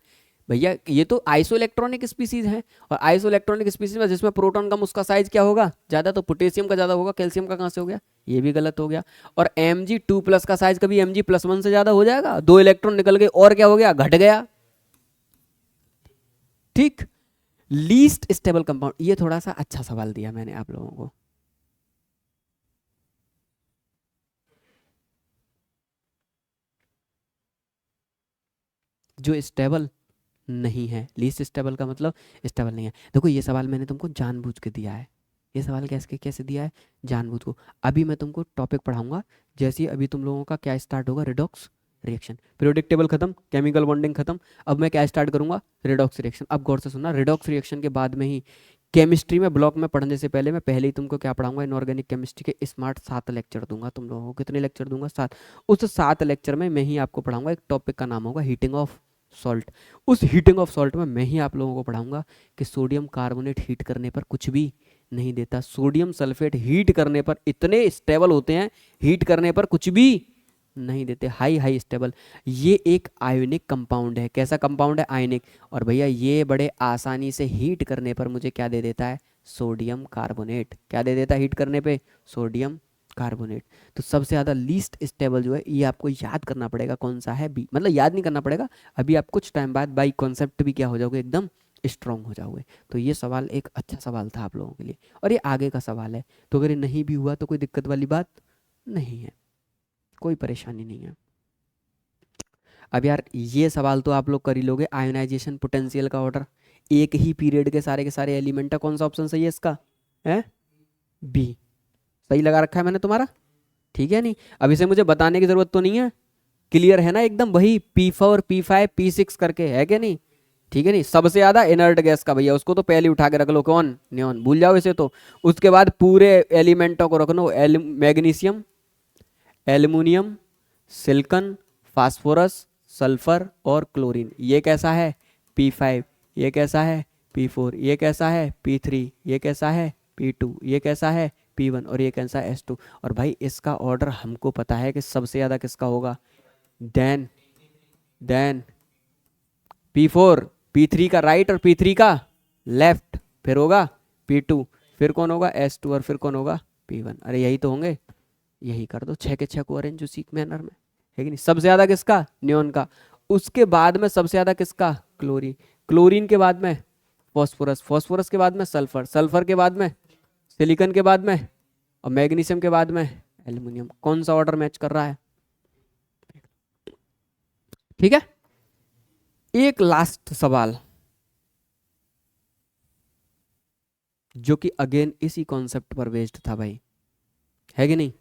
भैया ये तो आइसो इलेक्ट्रॉनिक स्पीसीज है, और आइसो इलेक्ट्रॉनिक स्पीसीज में जिसमें प्रोटॉन कम उसका साइज क्या होगा, ज्यादा। तो पोटेशियम का ज्यादा होगा, कैल्शियम का कहाँ से हो गया, ये भी गलत हो गया। और Mg2+ का साइज कभी Mg+1 से ज्यादा हो जाएगा, दो इलेक्ट्रॉन निकल गए और क्या हो गया, घट गया, ठीक। लीस्ट स्टेबल कंपाउंड, ये थोड़ा सा अच्छा सवाल दिया मैंने आप लोगों को। जो स्टेबल नहीं है। लीस्ट स्टेबल का मतलब स्टेबल नहीं है। देखो ये सवाल मैंने तुमको जानबूझ के दिया है, ये सवाल कैसे कैसे दिया है, जानबूझ को। अभी मैं तुमको टॉपिक पढ़ाऊंगा, जैसे ही अभी तुम लोगों का क्या स्टार्ट होगा, रिडॉक्स रिएक्शन, पीरियोडिक टेबल खत्म, केमिकल बॉन्डिंग खत्म, अब मैं क्या स्टार्ट करूंगा, रिडॉक्स रिएक्शन। अब गौर से सुनना, रिडॉक्स रिएक्शन के बाद में ही केमिस्ट्री में ब्लॉक में पढ़ने से पहले मैं पहले ही तुमको क्या पढ़ाऊंगा, इनऑर्गेनिक केमिस्ट्री के स्मार्ट 7 लेक्चर दूंगा तुम लोगों को। कितने लेक्चर दूंगा, 7। उस 7 लेक्चर में मैं ही आपको पढ़ाऊंगा, एक टॉपिक का नाम होगा हीटिंग ऑफ सॉल्ट। उस हीटिंग ऑफ सॉल्ट में मैं ही आप लोगों को पढ़ाऊंगा कि सोडियम कार्बोनेट हीट करने पर कुछ भी नहीं देता, सोडियम सल्फेट हीट करने पर इतने स्टेबल होते हैं, हीट करने पर कुछ भी नहीं देते, हाई हाई स्टेबल। ये एक आयोनिक कंपाउंड है। कैसा कंपाउंड है, आयोनिक। और भैया ये बड़े आसानी से हीट करने पर मुझे क्या दे देता है, सोडियम कार्बोनेट। क्या दे देता है हीट करने पे, सोडियम कार्बोनेट। तो सबसे ज़्यादा लीस्ट स्टेबल जो है, ये आपको याद करना पड़ेगा, कौन सा है, बी। मतलब याद नहीं करना पड़ेगा, अभी आप कुछ टाइम बाद बाई कॉन्सेप्ट भी क्या हो जाओगे, एकदम स्ट्रांग हो जाओगे। तो ये सवाल एक अच्छा सवाल था आप लोगों के लिए, और ये आगे का सवाल है। तो अगर ये नहीं भी हुआ तो कोई दिक्कत वाली बात नहीं है, कोई परेशानी नहीं है। अब यार ये सवाल तो आप लोग कर ही लोगे, आयोनाइजेशन पोटेंशियल का ऑर्डर, एक ही पीरियड के सारे एलिमेंट है, कौन सा ऑप्शन सही है इसका, है बी। सही लगा रखा है मैंने तुम्हारा, ठीक है। नहीं अब इसे मुझे बताने की जरूरत तो नहीं है, क्लियर है ना एकदम, वही P4 P5 P6 करके है क्या नहीं, ठीक है। नहीं सबसे ज्यादा इनर्ट गैस का भैया, उसको तो पहले उठा के रख लो, कौन, नियॉन, भूल जाओ इसे तो। उसके बाद पूरे एलिमेंटों को रख लो, magnesium, aluminium, silicon, phosphorus, sulphur और क्लोरीन। ये कैसा है, P5, ये कैसा है P4, ये कैसा है P3, ये कैसा है P2, ये कैसा है P1 और ये कैसा है S2। और भाई इसका ऑर्डर हमको पता है कि सबसे ज़्यादा किसका होगा, देन P4, P3 का राइट और P3 का लेफ्ट, फिर होगा P2, फिर कौन होगा S2 और फिर कौन होगा P1। अरे यही तो होंगे, यही कर दो, 6 के 6 को अरेंज उसी मैनर में, है कि नहीं। सबसे ज्यादा किसका, नियोन का। उसके बाद में सबसे ज्यादा किसका, क्लोरीन। क्लोरीन के बाद में फॉस्फोरस, फॉस्फोरस के बाद में सल्फर, सल्फर के बाद में सिलिकॉन के बाद में, और मैग्नीशियम के बाद में एल्युमिनियम। कौन सा ऑर्डर मैच कर रहा है, ठीक है। एक लास्ट सवाल जो कि अगेन इसी कॉन्सेप्ट पर बेस्ड था भाई, है कि नहीं।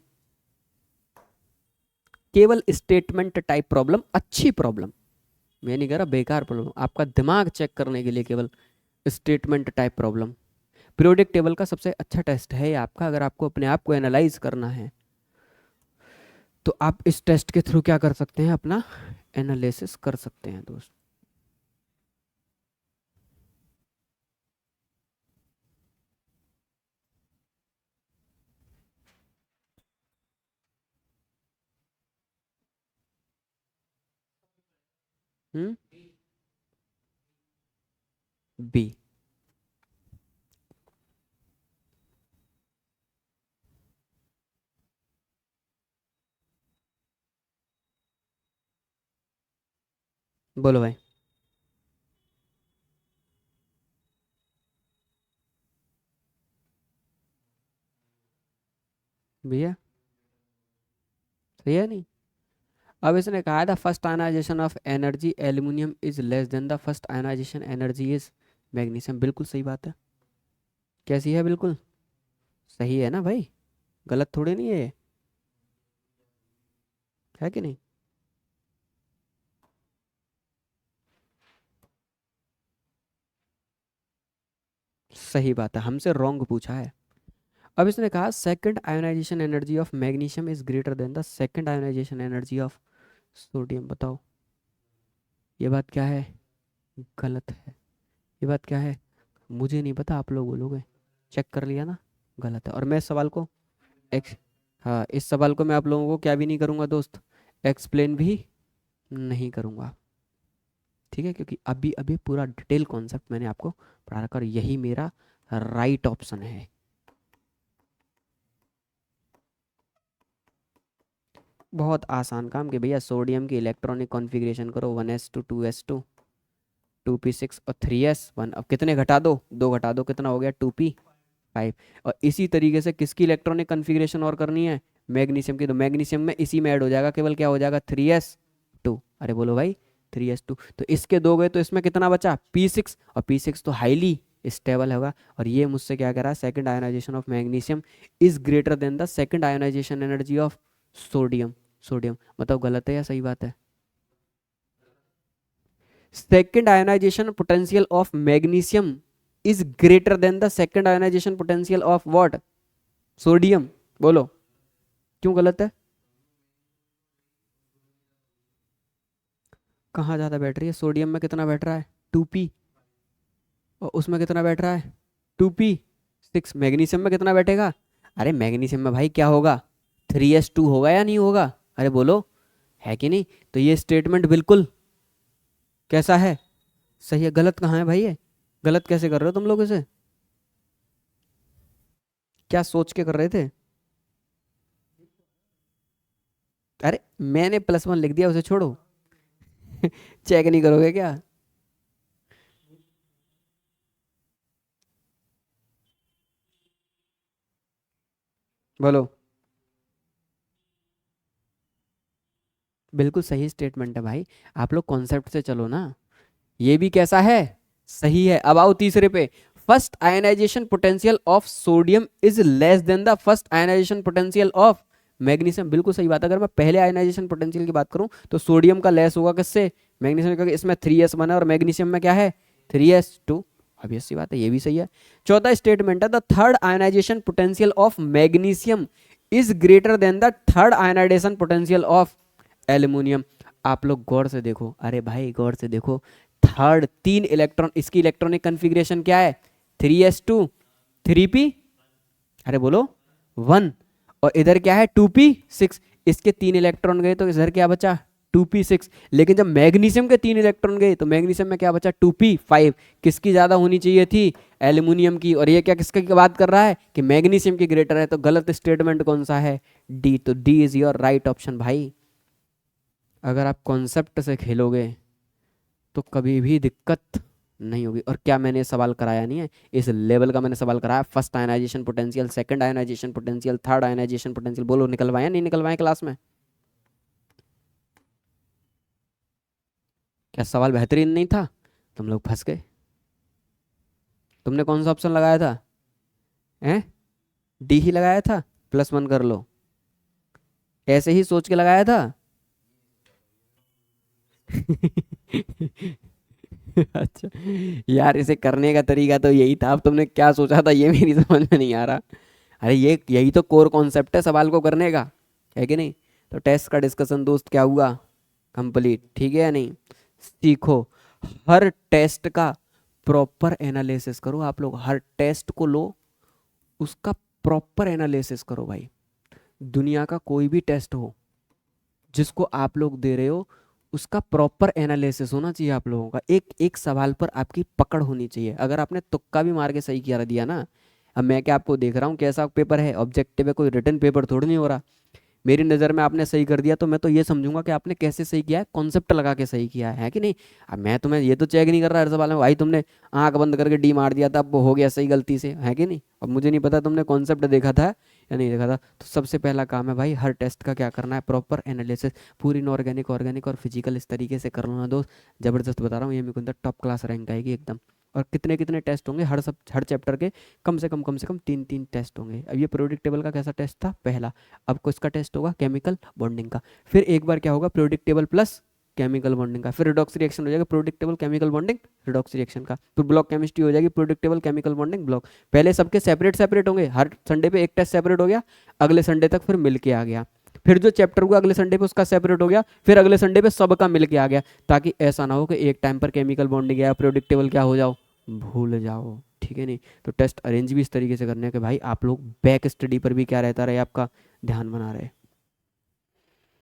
केवल स्टेटमेंट टाइप प्रॉब्लम, अच्छी प्रॉब्लम, मैं नहीं कह रहा बेकार प्रॉब्लम, आपका दिमाग चेक करने के लिए केवल statement type problem. Periodic table का सबसे अच्छा टेस्ट है आपका, अगर आपको अपने आप को एनालाइज करना है तो आप इस टेस्ट के थ्रू क्या कर सकते हैं, अपना एनालिसिस कर सकते हैं दोस्त। हम्म, बी। बोलो भाई, भैया सही है नहीं। अब इसने कहा था first ionisation of energy aluminium is less than the first ionisation energy is magnesium. बिल्कुल सही बात है, कैसी है, बिल्कुल सही है ना भाई, गलत थोड़ी नहीं है ये, है कि नहीं। सही बात है, हमसे रॉन्ग पूछा है। अब इसने कहा second ionisation energy of magnesium is greater than the second ionisation energy of sodium. बताओ ये बात क्या है, गलत है। ये बात क्या है, मुझे नहीं पता, आप लोग बोलोगे, चेक कर लिया ना, गलत है। और मैं इस सवाल को एक्स हाँ, इस सवाल को मैं आप लोगों को क्या भी नहीं करूँगा दोस्त, एक्सप्लेन भी नहीं करूँगा, ठीक है। क्योंकि अभी अभी पूरा डिटेल कॉन्सेप्ट मैंने आपको पढ़ा रखा और यही मेरा राइट ऑप्शन है। बहुत आसान काम कि भैया सोडियम की इलेक्ट्रॉनिक कॉन्फ़िगरेशन करो, 1s2 2s2 2p6 और 3s1। अब कितने घटा दो, 2 घटा दो, कितना हो गया 2p5। और इसी तरीके से किसकी इलेक्ट्रॉनिक कॉन्फ़िगरेशन और करनी है, मैग्नीशियम की। तो मैग्नीशियम में इसी में ऐड हो जाएगा, केवल क्या हो जाएगा 3s2। अरे बोलो भाई 3s2, तो इसके दो गए तो इसमें कितना बचा P6, और P6 तो हाईली स्टेबल होगा। और ये मुझसे क्या कह रहा है, second ionisation of magnesium is greater than the second ionisation energy of sodium. Sodium मतलब गलत है या सही बात है? Second ionization potential of magnesium is greater than the second ionization potential of what, sodium. बोलो क्यों गलत है? कहाँ ज़्यादा बैठ रही है? सोडियम में कितना बैठ रहा है 2p, और उसमें कितना बैठ रहा है 2p6। मैग्नीशियम में कितना बैठेगा? अरे मैग्नीशियम में भाई क्या होगा 3s2 होगा या नहीं होगा? अरे बोलो, है कि नहीं? तो ये स्टेटमेंट बिल्कुल कैसा है, सही है। गलत कहाँ है भाई? ये गलत कैसे कर रहे हो तुम लोग इसे? क्या सोच के कर रहे थे? अरे मैंने +1 लिख दिया, उसे छोड़ो। चेक नहीं करोगे क्या? बोलो। बिल्कुल सही स्टेटमेंट है भाई, आप लोग कॉन्सेप्ट से चलो ना। ये भी कैसा है, सही है। अब आओ तीसरे पे, first ionisation potential of sodium is less than the first ionisation potential of magnesium. बिल्कुल सही बात है। अगर मैं पहले आयनाइजेशन पोटेंशियल की बात करूं तो सोडियम का लेस होगा किससे, मैग्नीशियम, क्योंकि इसमें 3s1 है और मैग्नीशियम में क्या है 3s2। अब ये सी बात है, ये भी सही है। चौथा स्टेटमेंट है, the third ionisation potential of magnesium is greater than the third ionisation potential of aluminium. आप लोग गौर से देखो, अरे भाई गौर से देखो, थर्ड 3 इलेक्ट्रॉन, इसकी इलेक्ट्रॉनिक कन्फिग्रेशन क्या है 3s2 3p, अरे बोलो 1, और इधर क्या है 2p6। इसके 3 इलेक्ट्रॉन गए तो इधर क्या बचा 2p6। लेकिन जब मैग्नीशियम के 3 इलेक्ट्रॉन गए तो मैग्नीशियम में क्या बचा 2p5। किसकी ज्यादा होनी चाहिए थी, एल्यूमिनियम की। और ये क्या किसकी बात कर रहा है कि मैग्नीशियम की ग्रेटर है, तो गलत स्टेटमेंट कौन सा है, डी। तो D is your right option भाई। अगर आप कॉन्सेप्ट से खेलोगे तो कभी भी दिक्कत नहीं होगी। और क्या मैंने सवाल कराया नहीं है, इस लेवल का मैंने सवाल कराया, first ionisation potential, second ionisation potential, third ionisation potential. बोलो निकलवाया नहीं निकलवाया क्लास में? क्या सवाल बेहतरीन नहीं था? तुम लोग फंस गए। तुमने कौन सा ऑप्शन लगाया था, हैं? डी ही लगाया था, +1 कर लो, ऐसे ही सोच के लगाया था। अच्छा, यार इसे करने का तरीका तो यही था, अब तुमने क्या सोचा था ये मेरी समझ में नहीं आ रहा। अरे ये यही तो कोर कॉन्सेप्ट है सवाल को करने का, है कि नहीं? तो टेस्ट का डिस्कशन दोस्त क्या हुआ, कंप्लीट, ठीक है या नहीं? सीखो, हर टेस्ट का प्रॉपर एनालिसिस करो। आप लोग हर टेस्ट को लो, उसका प्रॉपर एनालिसिस करो भाई। दुनिया का कोई भी टेस्ट हो जिसको आप लोग दे रहे हो, उसका प्रॉपर एनालिसिस होना चाहिए आप लोगों का। एक एक सवाल पर आपकी पकड़ होनी चाहिए। अगर आपने तुक्का भी मार के सही किया दिया ना, अब मैं क्या आपको देख रहा हूँ कैसा पेपर है, ऑब्जेक्टिव है, कोई रिटन पेपर थोड़ी नहीं हो रहा। मेरी नज़र में आपने सही कर दिया तो मैं तो ये समझूंगा कि आपने कैसे सही किया है, कॉन्सेप्ट लगा के सही किया है कि नहीं? अब मैं तुम्हें ये तो चेक नहीं कर रहा हर सवाल में, भाई तुमने आंख बंद करके डी मार दिया था, अब वो हो गया सही गलती से, है कि नहीं? अब मुझे नहीं पता तुमने कॉन्सेप्ट देखा था या नहीं देखा था। तो सबसे पहला काम है भाई, हर टेस्ट का क्या करना है, प्रॉपर एनालिसिस। पूरी इनऑर्गेनिक, ऑर्गेनिक और फिजिकल इस तरीके से कर लो ना दोस्त, ज़बरदस्त बता रहा हूँ, ये मेरे को अंदर टॉप क्लास रैंक आएगी एकदम। और कितने कितने टेस्ट होंगे हर चैप्टर के, कम से कम 3 3 टेस्ट होंगे। अब ये पीरियोडिक टेबल का कैसा टेस्ट था पहला, अब किसका टेस्ट होगा, केमिकल बॉन्डिंग का। फिर एक बार क्या होगा, periodic table plus chemical bonding का। फिर रिडॉक्स रिएक्शन हो जाएगा, periodic table chemical bonding redox reaction का। फिर ब्लॉक केमिस्ट्री हो जाएगी, periodic table chemical bonding block. पहले सबके सेपरेट सेपरेट होंगे, हर संडे पे एक टेस्ट सेपरेट हो गया, अगले संडे तक फिर मिल के आ गया। फिर जो चैप्टर हुआ अगले संडे पे उसका सेपरेट हो गया, फिर अगले संडे पे सबका मिल के आ गया, ताकि ऐसा ना हो कि एक टाइम पर केमिकल बॉन्डिंग या पीरियोडिक टेबल क्या हो जाओ, भूल जाओ, ठीक है नहीं? तो टेस्ट अरेंज भी इस तरीके से करने हैं कि भाई आप लोग बैक स्टडी पर भी क्या रहता रहे, आपका ध्यान बना रहे।